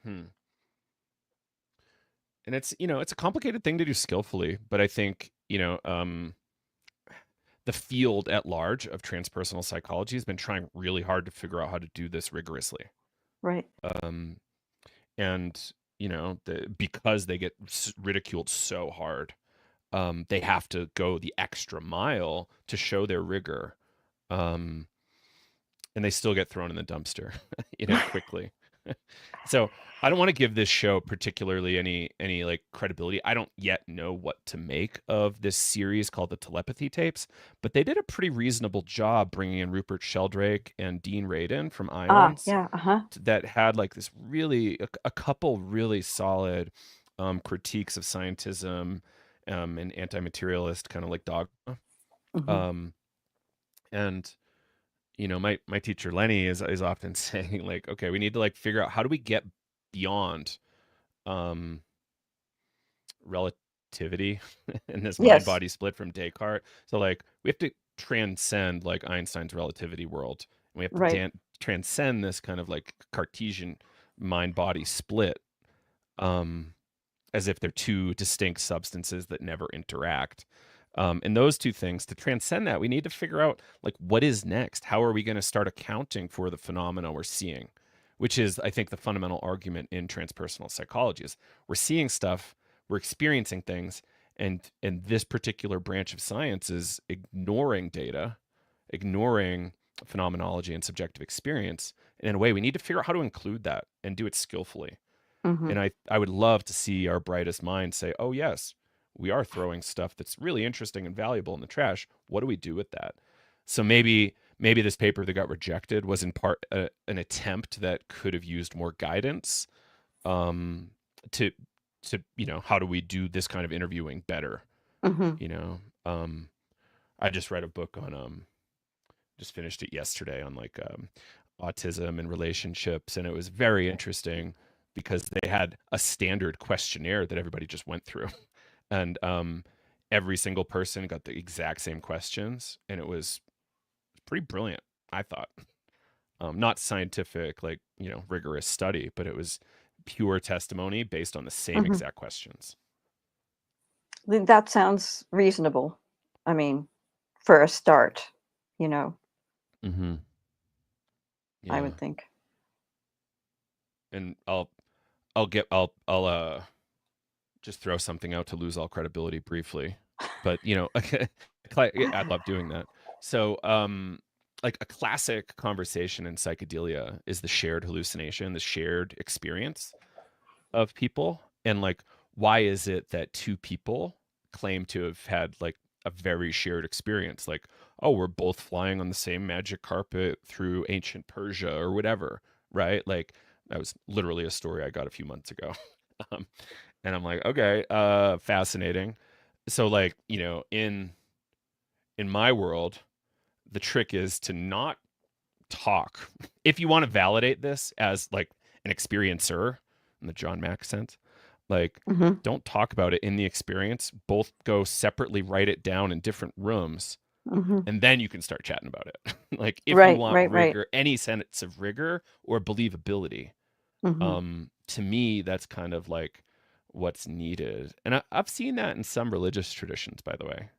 Hmm. And it's, it's a complicated thing to do skillfully, but I think, the field at large of transpersonal psychology has been trying really hard to figure out how to do this rigorously. Right. Um, and because they get ridiculed so hard, they have to go the extra mile to show their rigor, um, and they still get thrown in the dumpster, quickly. So I don't want to give this show particularly any like credibility. I don't yet know what to make of this series called the Telepathy Tapes, but they did a pretty reasonable job bringing in Rupert Sheldrake and Dean Radin from Ions Yeah. Uh-huh. that had like this really a couple really solid critiques of scientism and anti-materialist kind of like dogma. Hmm. Um, and my teacher Lenny is often saying like, okay, we need to like figure out how do we get beyond um relativity and this mind Yes. body split from Descartes. So like we have to transcend like Einstein's relativity world. And we have to Right. transcend this kind of like Cartesian mind body split, um as if they're two distinct substances that never interact. And those two things, to transcend that, we need to figure out like what is next. How are we going to start accounting for the phenomena we're seeing? Which is, I think, the fundamental argument in transpersonal psychology is we're seeing stuff, we're experiencing things, and this particular branch of science is ignoring data, ignoring phenomenology and subjective experience. And in a way, we need to figure out how to include that and do it skillfully. Hmm. And I would love to see our brightest minds say, oh, yes, we are throwing stuff that's really interesting and valuable in the trash. What do we do with that? So maybe this paper that got rejected was in part an attempt that could have used more guidance, um, to how do we do this kind of interviewing better? Hmm. You know, I just read a book on just finished it yesterday on like autism and relationships, and it was very interesting because they had a standard questionnaire that everybody just went through, and every single person got the exact same questions, and it was pretty brilliant, I thought. Not scientific, like rigorous study, but it was pure testimony based on the same Hmm. exact questions. That sounds reasonable. I mean, for a start, you know, Mm-hmm. I Yeah, would think. and I'll just throw something out to lose all credibility briefly, but I'd love doing that. So like a classic conversation in psychedelia is the shared hallucination, the shared experience of people. And like, why is it that two people claim to have had like a very shared experience? Like, oh, we're both flying on the same magic carpet through ancient Persia or whatever, right? Like, that was literally a story I got a few months ago. um, and I'm like, okay, fascinating. So like, in my world, the trick is to not talk. If you want to validate this as like an experiencer in the John Mack sense, like, Hmm. don't talk about it in the experience. Both go separately, write it down in different rooms, Hmm. and then you can start chatting about it. Like, if you Right, want right, right. rigor, any sense of rigor or believability, Hmm. to me, that's kind of like what's needed. And I've seen that in some religious traditions, by the way,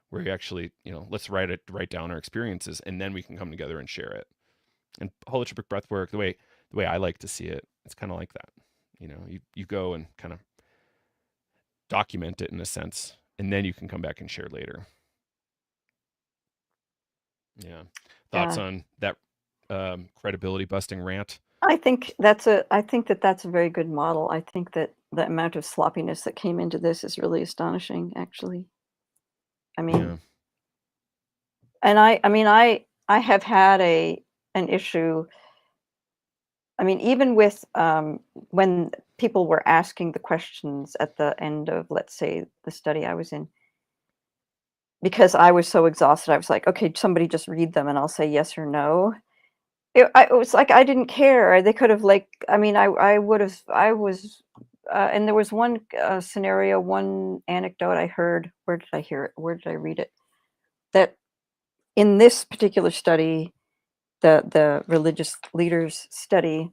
where you actually, let's write down our experiences, and then we can come together and share it. And holotropic breath work, the way I like to see it, it's kind of like that. You go and kind of document it in a sense, and then you can come back and share later. Yeah. Thoughts Yeah. on that credibility busting rant? I think that that's a very good model. I think that the amount of sloppiness that came into this is really astonishing, actually. I Yeah. mean, and I have had an issue. I mean, even with when people were asking the questions at the end of, let's say, the study I was in, because I was so exhausted, I was like, okay, somebody just read them and I'll say yes or no. It was like I didn't care. They could have like, I mean, I would have, I was, and there was one scenario, one anecdote I heard. Where did I hear it? Where did I read it? That in this particular study, the religious leaders study,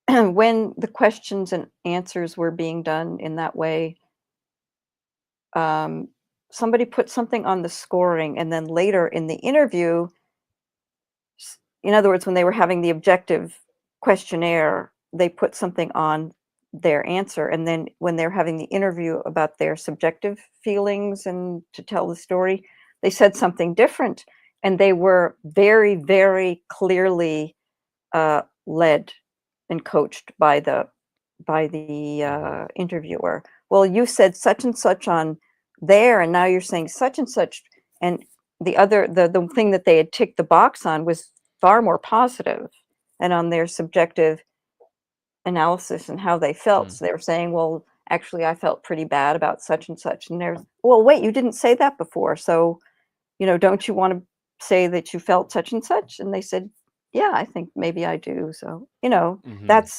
when the questions and answers were being done in that way, um, somebody put something on the scoring, and then later in the interview, in other words, when they were having the objective questionnaire, they put something on their answer, and then when they're having the interview about their subjective feelings and to tell the story, they said something different, and they were very, very clearly led and coached by the Hmm. interviewer. Well, you said such and such on there, and now you're saying such and such, and the thing that they had ticked the box on was far more positive, and on their subjective analysis and how they felt. Mm. So they were saying, well, actually, I felt pretty bad about such and such, and there's, well, wait, you didn't say that before, so don't you want to say that you felt such and such? And they said, yeah, I think maybe I do. So, Hmm. that's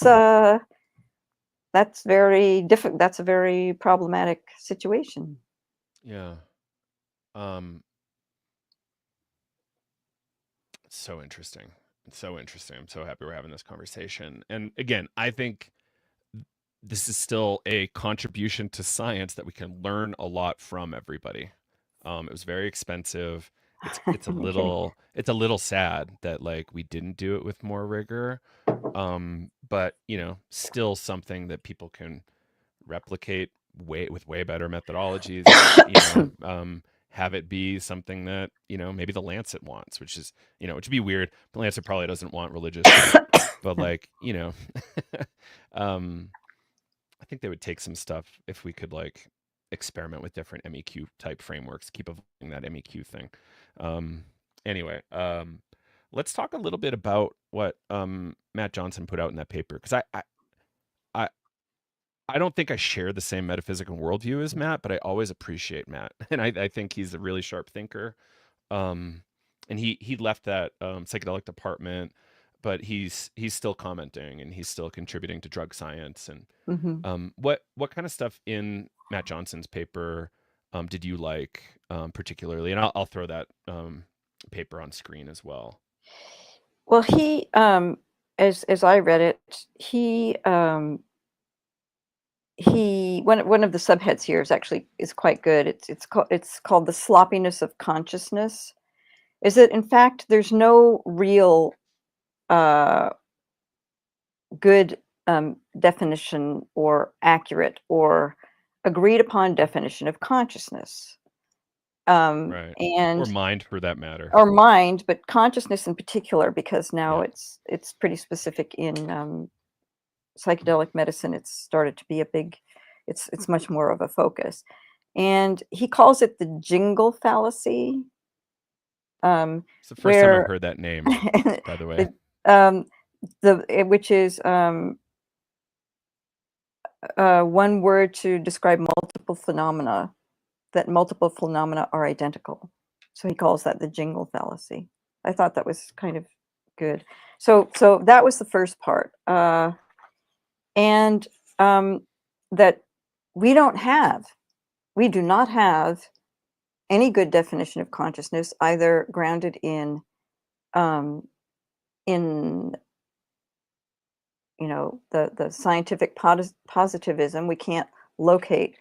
that's very different. That's a very problematic situation. Yeah. Um, it's so interesting. It's so interesting. I'm so happy we're having this conversation. And again, I think this is still a contribution to science that we can learn a lot from everybody. It was very expensive. Okay. It's a little sad that like we didn't do it with more rigor. But still something that people can replicate way better methodologies, and have it be something that maybe the Lancet wants, which would be weird. The Lancet probably doesn't want religious stuff, but like um I think they would take some stuff if we could like experiment with different MEQ type frameworks, keep evolving that MEQ thing. Um, anyway, let's talk a little bit about what Matt Johnson put out in that paper, because I I don't think I share the same metaphysical worldview as Matt, but I always appreciate Matt, and I think he's a really sharp thinker. Um, and he left that psychedelic department, but he's still commenting and he's still contributing to drug science. And Hmm. what kind of stuff in Matt Johnson's paper did you like particularly? And I'll throw that paper on screen as well. Well, as I read it, he one of the subheads here is quite good. It's called the sloppiness of consciousness. Is that in fact there's no real uh, good definition or accurate or agreed upon definition of consciousness. Right. Or and mind for that matter. or mind, but consciousness in particular, because now Yeah. it's pretty specific in psychedelic medicine. It's started to be a big, it's much more of a focus, and he calls it the jingle fallacy, It's the first time I've where heard that name, by the way. the um, which is one word to describe multiple phenomena, that multiple phenomena are identical. So he calls that the jingle fallacy. I thought that was kind of good. So that was the first part, and that we do not have any good definition of consciousness, either grounded um, in the scientific positivism. We can't locate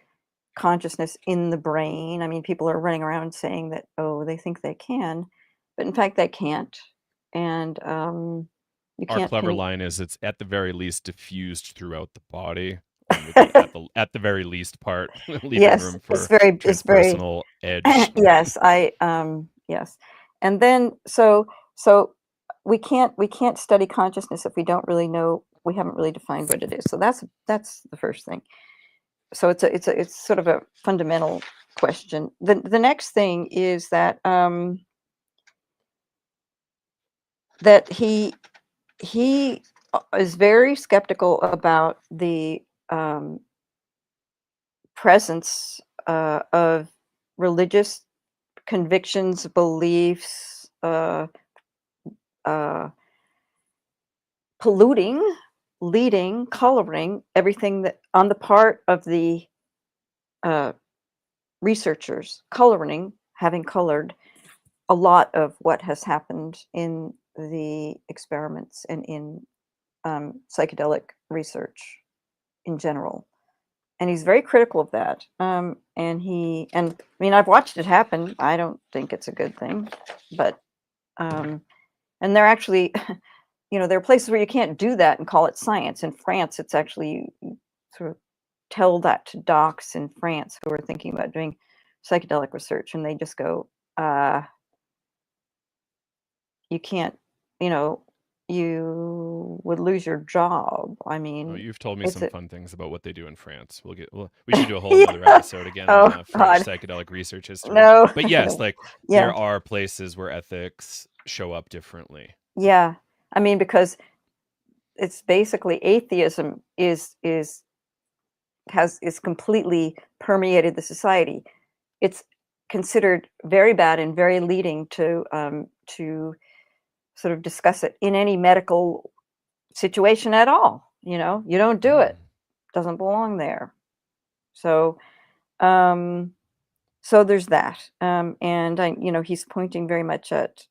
consciousness in the brain. I mean, people are running around saying that, oh, they think they can, but in fact they can't. And you Our can't clever pin. line is it's at the very least diffused throughout the body, with the at the very least part, leaving Yes, room for it's very transpersonal edge. yes, yes. And then so we can't study consciousness if we don't really know, we haven't really defined what it is. So that's the first thing. So it's sort of a fundamental question. The next thing is that that he is very skeptical about the um, presence of religious convictions, beliefs, uh, polluting, leading, coloring everything that on the part of the uh, researchers, having colored a lot of what has happened in the experiments and in psychedelic research in general. And he's very critical of that. And I mean, I've watched it happen. I don't think it's a good thing, but and they're actually, there are places where you can't do that and call it science. In France, it's actually, you sort of tell that to docs in France who are thinking about doing psychedelic research, and they just go, you can't, you know, you would lose your job. I Oh, mean, you've told me it's some a fun things about what they do in France. We should do a whole another yeah. episode again on Oh French God, psychedelic research history. no, But yes, like there yeah, are places where ethics show up differently. yeah. I mean, because it's basically atheism is completely permeated the society. It's considered very bad and very leading to sort of discuss it in any medical situation at all. You don't do it. Doesn't belong there. So um, so there's that. And he's pointing very much at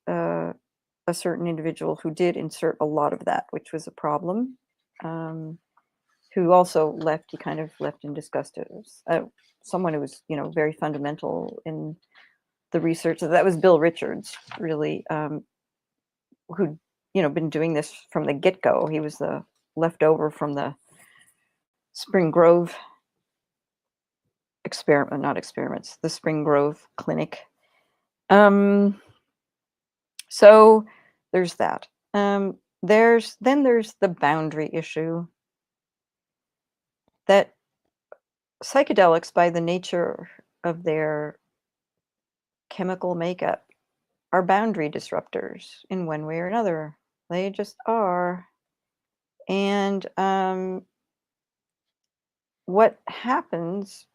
a certain individual who did insert a lot of that, which was a problem. Um, who also left. He kind of left in disgust. It was someone who was, very fundamental in the research. That was Bill Richards, really, who'd, been doing this from the get-go. He was the leftover from the Spring Grove experiment, not experiments, the Spring Grove Clinic. Um, so there's that. There's the boundary issue, that psychedelics, by the nature of their chemical makeup, are boundary disruptors in one way or another. They just are. And what happens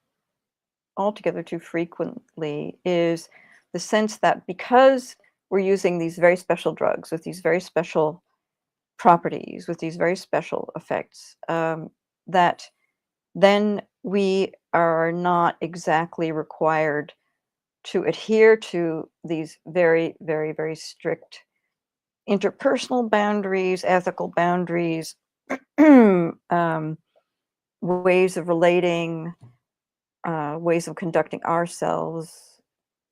altogether too frequently is the sense that because we're using these very special drugs with these very special properties, with these very special effects, that then we are not exactly required to adhere to these very, very, very strict interpersonal boundaries, ethical boundaries, ways of relating, ways of conducting ourselves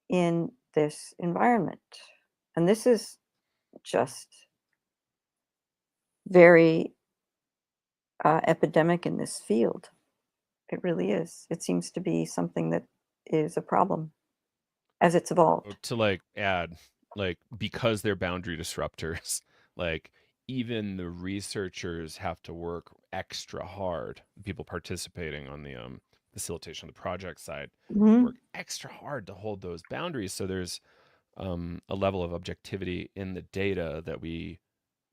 in this environment. And this is just very epidemic in this field. It really is. It seems to be something that is a problem. as it's evolved. To like add, like, because they're boundary disruptors, like even the researchers have to work extra hard. People participating on the facilitation of the project side Mhm. work extra hard to hold those boundaries. So there's a level of objectivity in the data that we,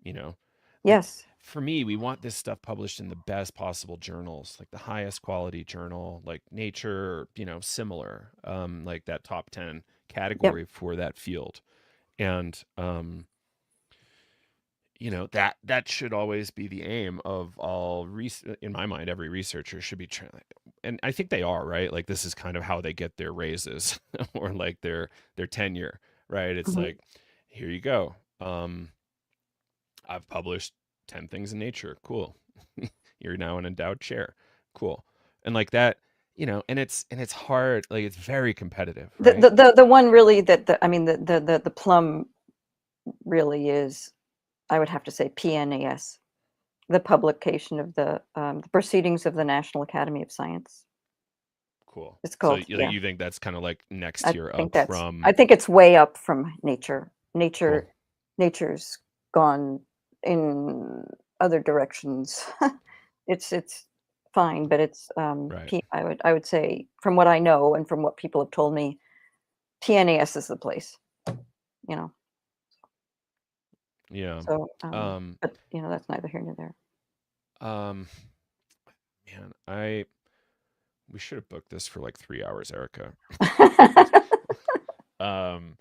you know, like Yes. for me, we want this stuff published in the best possible journals, like the highest quality journal, like Nature, or, similar, like that top 10 Yep. category for that field. And, that should always be the aim of all, in my mind, every researcher should be trying, and I think they are, right? Like this is kind of how they get their raises or like their tenure, right? It's Mhm. like, here you go. I've published 10 things in Nature. Cool. You're now an endowed chair. Cool. And like that, and it's hard, like it's very competitive, The, right? the the the one really that I mean the plum really is, I would have to say, PNAS, the publication of the Proceedings of the National Academy of Science. Cool. It's So called, yeah. you think that's kind of like next I tier think up that's from I think it's way up from Nature. cool. Nature's gone in other directions. It's fine, but it's Right. I would say, from what I know and from what people have told me, PNAS is the place, you know. Yeah. So Um but that's neither here nor there. um man, we should have booked this for like 3 hours, Erica. um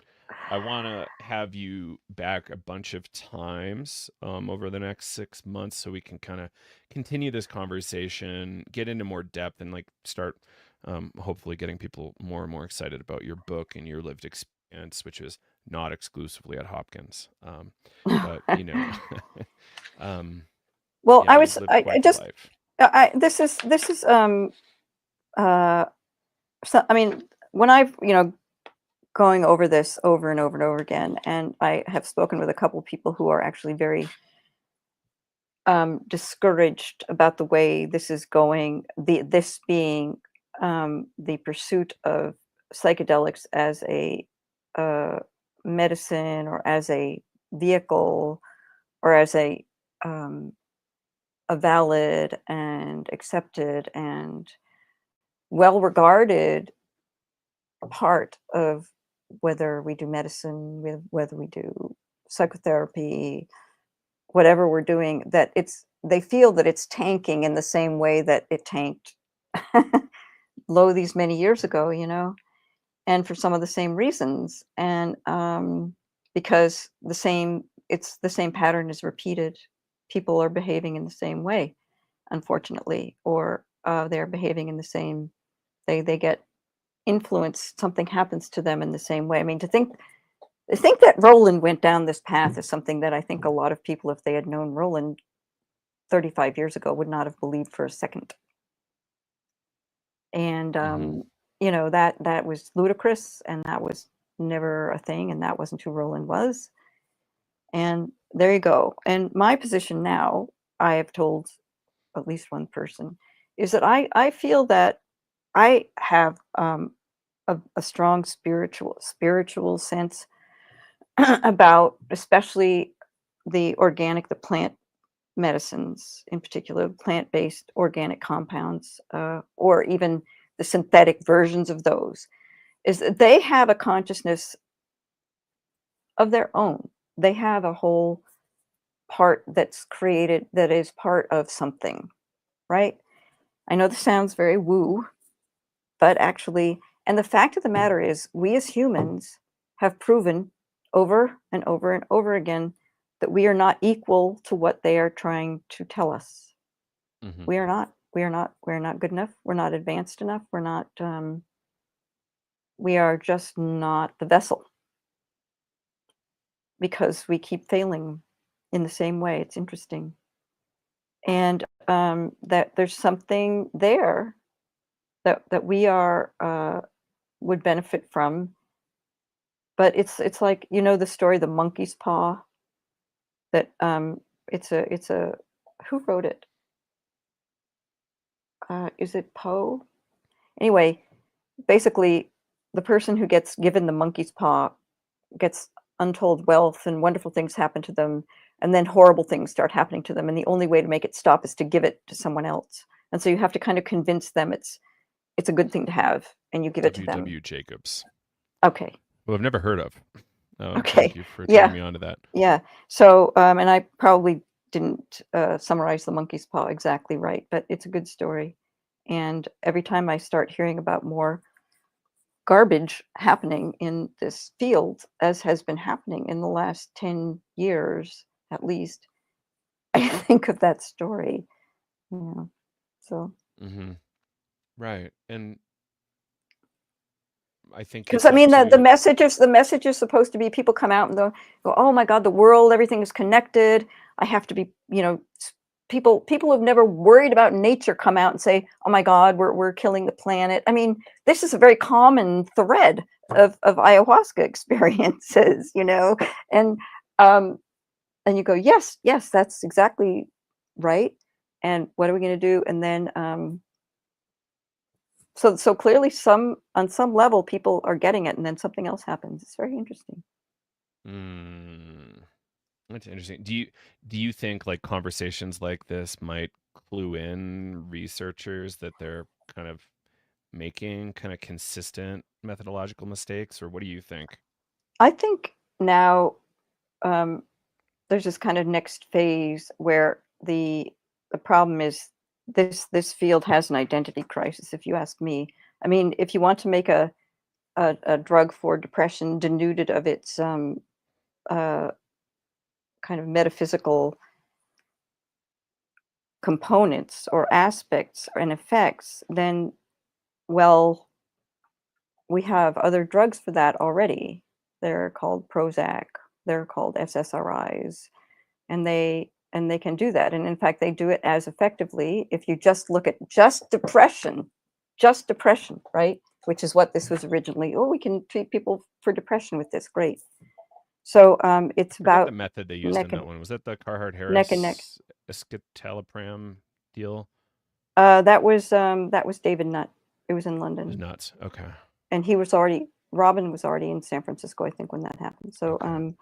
I want to have you back a bunch of times over the next 6 months so we can kind of continue this conversation, get into more depth, and like start hopefully getting people more and more excited about your book and your lived experience, which is not exclusively at Hopkins. But um, Well, yeah, you've lived I quite the just life. this is uh so I mean, when I've going over this over and over and over again, and I have spoken with a couple of people who are actually very discouraged about the way this is going, this being the pursuit of psychedelics as a uh, medicine, or as a vehicle, or as um, a valid and accepted and well regarded part of whether we do medicine, whether we do psychotherapy, whatever we're doing, that they feel that it's tanking in the same way that it tanked low these many years ago, and for some of the same reasons. And because it's the same pattern is repeated. People are behaving in the same way, unfortunately, or they're behaving in the same, they get influenced, something happens to them in the same way. I mean, to think that Roland went down this path is something that I think a lot of people, if they had known Roland 35 years ago, would not have believed for a second. And Hmm. that was ludicrous, and that was never a thing, and that wasn't who Roland was. And there you go. And my position now, I have told at least one person, is that I feel that I have a strong spiritual sense about, especially the plant medicines, in particular plant-based organic compounds, or even the synthetic versions of those, is that they have a consciousness of their own. They have a whole part that's created, that is part of something, right? I know this sounds very woo, but actually, and the fact of the matter is, we as humans have proven over and over and over again that we are not equal to what they are trying to tell us. Hmm. We are not. We're not good enough. We're not advanced enough. We're not. We are just not the vessel, because we keep failing in the same way. It's interesting, and that there's something there that we are would benefit from. But it's like, the story, the monkey's paw. That it's a who wrote it? Is it Poe? Anyway, basically, the person who gets given the monkey's paw gets untold wealth and wonderful things happen to them, and then horrible things start happening to them, and the only way to make it stop is to give it to someone else. And so you have to kind of convince them it's a good thing to have, and you give it to them. W. Jacobs, Okay. who I've never heard of. Okay. Thank you for Yeah. turning me on to that. Yeah. So, and I probably didn't summarize the monkey's paw exactly right, but it's a good story. And every time I start hearing about more garbage happening in this field, as has been happening in the last 10 years at least, I think of that story. Yeah. So, Mm-hmm. Right. And I think you because I talk mean, the to, message is supposed to be, people come out and go, oh my God, the world, everything is connected. I have to be, people who've never worried about nature come out and say, oh my God, we're killing the planet. I mean, this is a very common thread of ayahuasca experiences, and you go, yes, that's exactly right. And what are we going to do? And then so clearly on some level people are getting it, and then something else happens. It's very interesting. That's interesting. Do you think like conversations like this might clue in researchers that they're kind of making kind of consistent methodological mistakes, or what do you think? I think now there's this kind of next phase where the problem is this field has an identity crisis, if you ask me. I mean, if you want to make a drug for depression denuded of its uh, kind of metaphysical components or aspects and effects, then, well, we have other drugs for that already. They're called Prozac, they're called SSRIs, and they can do that. And in fact, they do it as effectively if you just look at just depression, right? Which is what this was originally. Oh, we can treat people for depression with this. Great. So it's I forget the about method they used neck in that and one. Was that the Carhart neck. Harris escitalopram deal? That was David Nutt. It was in It was London, nuts. Okay. and Robin was already in San Francisco, I think, when that happened. So Okay.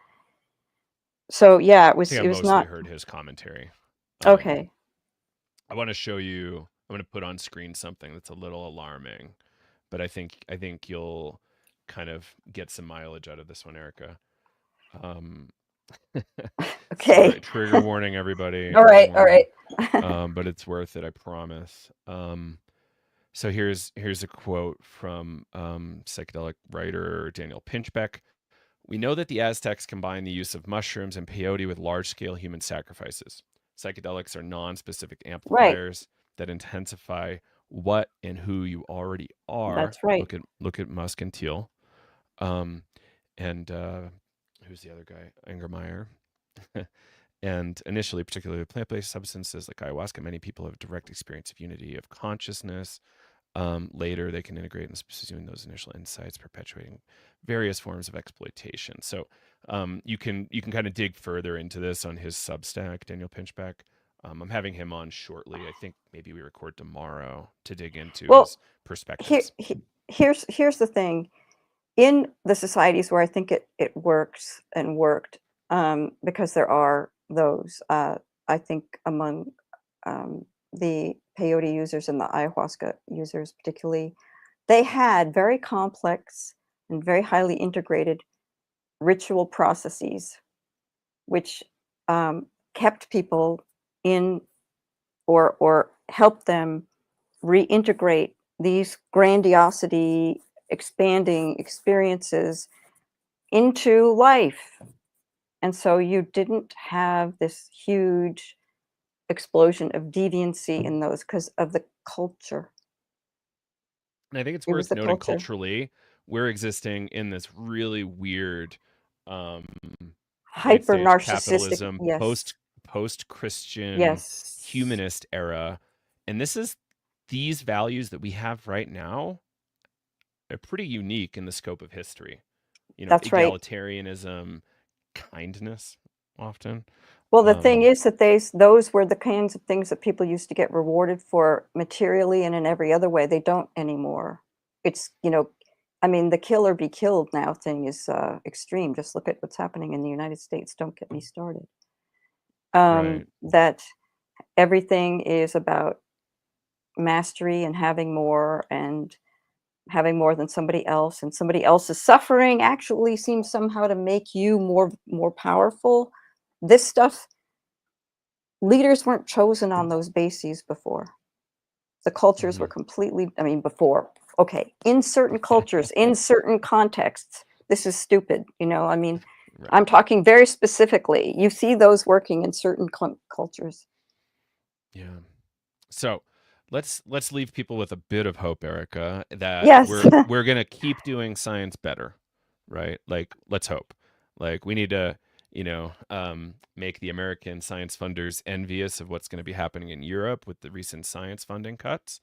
so yeah, I think I it was mostly not heard his commentary. okay. I want to show you. I'm going to put on screen something that's a little alarming, but I think you'll kind of get some mileage out of this one, Erica. Um, Okay. Sorry, trigger warning, everybody. All Trigger right. warning. But it's worth it, I promise. So here's a quote from psychedelic writer Daniel Pinchbeck. We know that the Aztecs combined the use of mushrooms and peyote with large-scale human sacrifices. Psychedelics are non-specific Right. amplifiers that intensify what and who you already are. That's right. Look at Musk and Teal. And who's the other guy? Engermeyer. And initially, particularly with plant-based substances like ayahuasca, many people have a direct experience of unity of consciousness. Later, they can integrate and pursuing those initial insights, perpetuating various forms of exploitation. So you can kind of dig further into this on his Substack, Daniel Pinchbeck. I'm having him on shortly. I think maybe we record tomorrow to dig into his perspectives. Here's the thing. In the societies where I think it works and worked, because there are those, I think among the peyote users and the ayahuasca users particularly, they had very complex and very highly integrated ritual processes, which kept people in or helped them reintegrate these grandiosity expanding experiences into life. And so you didn't have this huge explosion of deviancy in those because of the culture. And I think it's It was worth the noting culture. culturally, we're existing in this really weird Hyper late-stage narcissistic. capitalism, Yes. post-Christian Yes. humanist era. And these values that we have right now are pretty unique in the scope of history. That's right. Egalitarianism, kindness, often. Well, the thing is that those were the kinds of things that people used to get rewarded for materially and in every other way. They don't anymore. It's, I mean, the kill or be killed now thing is extreme. Just look at what's happening in the United States. Don't get me started. Right. That everything is about mastery and having more than somebody else, and somebody else's suffering actually seems somehow to make you more powerful. This stuff, leaders weren't chosen on those bases before. The cultures were Hmm. completely, I mean, before, okay, in certain cultures, in certain contexts, this is stupid, I mean, Right. I'm talking very specifically. You see those working in certain cultures. Yeah. So let's leave people with a bit of hope, Erica, that Yes. we're gonna keep doing science better, right? Like, let's hope. Like, we need to, make the American science funders envious of what's going to be happening in Europe with the recent science funding cuts.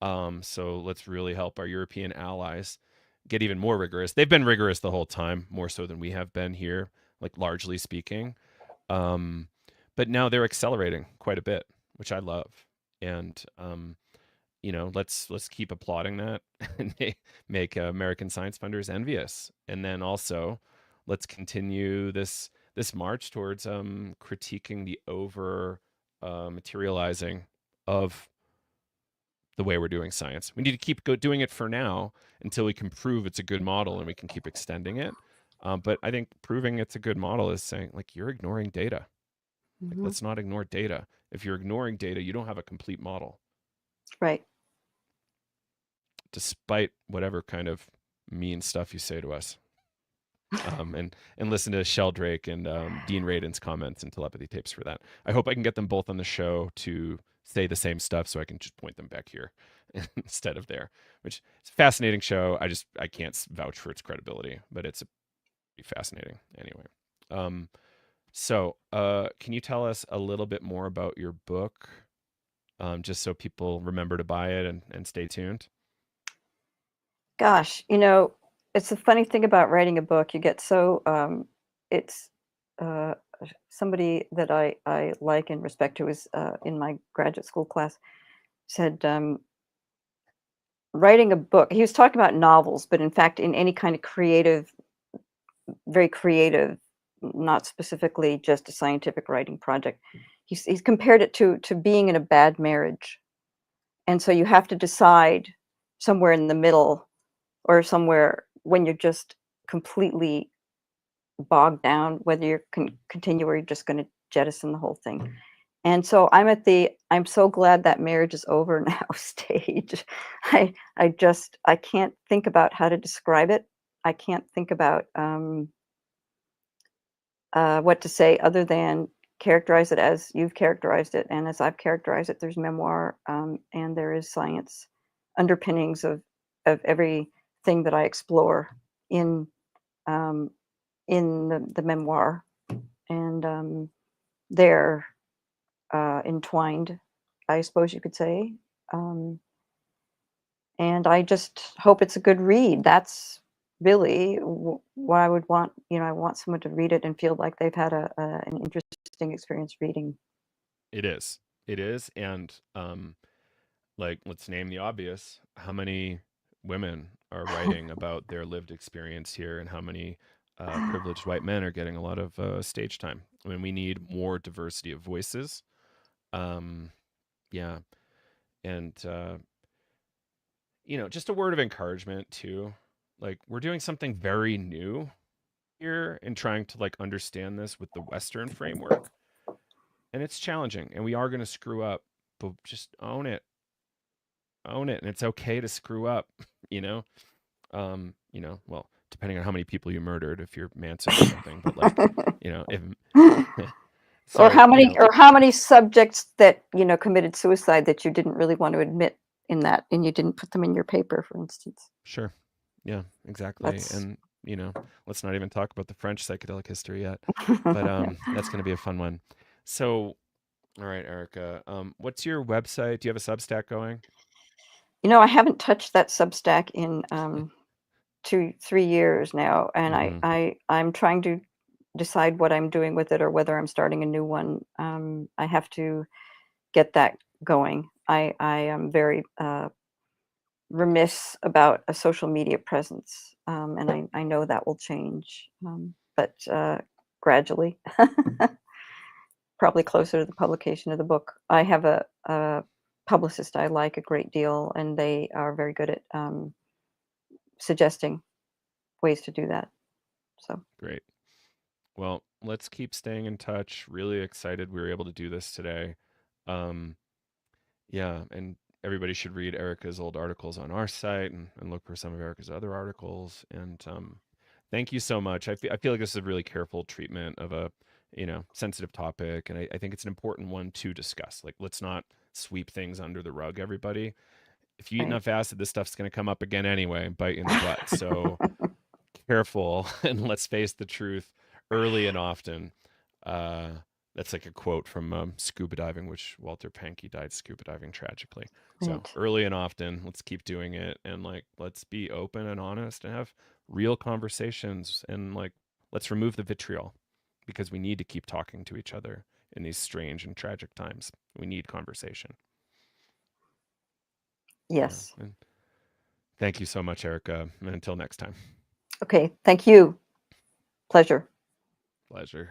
So let's really help our European allies get even more rigorous. They've been rigorous the whole time, more so than we have been here, like largely speaking. Um, but now they're accelerating quite a bit, which I love. And let's keep applauding that and make American science funders envious. And then also, let's continue this march towards critiquing the over materializing of the way we're doing science. We need to keep doing it for now until we can prove it's a good model and we can keep extending it. But I think proving it's a good model is saying, like, you're ignoring data. Like, Mhm. let's not ignore data. If you're ignoring data, you don't have a complete model, Right. despite whatever kind of mean stuff you say to us. And listen to Sheldrake and Dean Radin's comments and telepathy tapes for that. I hope I can get them both on the show to say the same stuff so I can just point them back here instead of there, which is a fascinating show. I can't vouch for its credibility, but it's pretty fascinating anyway. Can you tell us a little bit more about your book, just so people remember to buy it and stay tuned? Gosh, it's a funny thing about writing a book. You get so it's uh, somebody that I like and respect, who was in my graduate school class, said writing a book. He was talking about novels, but in fact, in any kind of creative, very creative, not specifically just a scientific writing project, he's compared it to being in a bad marriage, and so you have to decide somewhere in the middle, or somewhere when you're just completely bogged down, whether you're continue or you're just going to jettison the whole thing. And so I'm so glad that marriage is over now stage. I can't think about how to describe it. I can't think about what to say other than characterize it as you've characterized it, and as I've characterized it. There's memoir, and there is science underpinnings of everything that I explore in um, the memoir, and they're entwined, I suppose you could say. Um, and I just hope it's a good read. That's really what I would want. I want someone to read it and feel like they've had an interesting experience reading. It is. It is. And like, let's name the obvious. How many women are writing about their lived experience here, and how many privileged white men are getting a lot of stage time? I mean, we need more diversity of voices. Um, yeah. And, just a word of encouragement too. Like, we're doing something very new here and trying to, like, understand this with the Western framework. And it's challenging, and we are going to screw up, but just own it, and it's okay to screw up. you know well, depending on how many people you murdered, if you're Manson or something, but, like, if or so, how many subjects that committed suicide that you didn't really want to admit in that, and you didn't put them in your paper, for instance. sure, yeah, exactly. That's And let's not even talk about the French psychedelic history yet, but that's going to be a fun one. So, all right, Erica, what's your website? Do you have a Substack going? I haven't touched that Substack in 2-3 years now, and Mm-hmm. I'm trying to decide what I'm doing with it, or whether I'm starting a new one. I have to get that going. I am very remiss about a social media presence, and I know that will change, but gradually, probably closer to the publication of the book. I have a publicist I like a great deal, and they are very good at suggesting ways to do that. So Great. Well, let's keep staying in touch. Really excited we were able to do this today. Um, yeah, and everybody should read Erica's old articles on our site and look for some of Erica's other articles. And thank you so much. I feel like this is a really careful treatment of a, sensitive topic. And I think it's an important one to discuss. Like, let's not sweep things under the rug, everybody. If you eat right. enough acid, this stuff's going to come up again anyway and bite you in the butt. So careful and let's face the truth early and often. Uh, that's like a quote from scuba diving, which Walter Pankey died scuba diving tragically. So Right. early and often, let's keep doing it, and let's be open and honest and have real conversations, and let's remove the vitriol, because we need to keep talking to each other in these strange and tragic times. We need conversation. Yes. And thank you so much, Erica. And until next time. Okay. Thank you. Pleasure. Pleasure.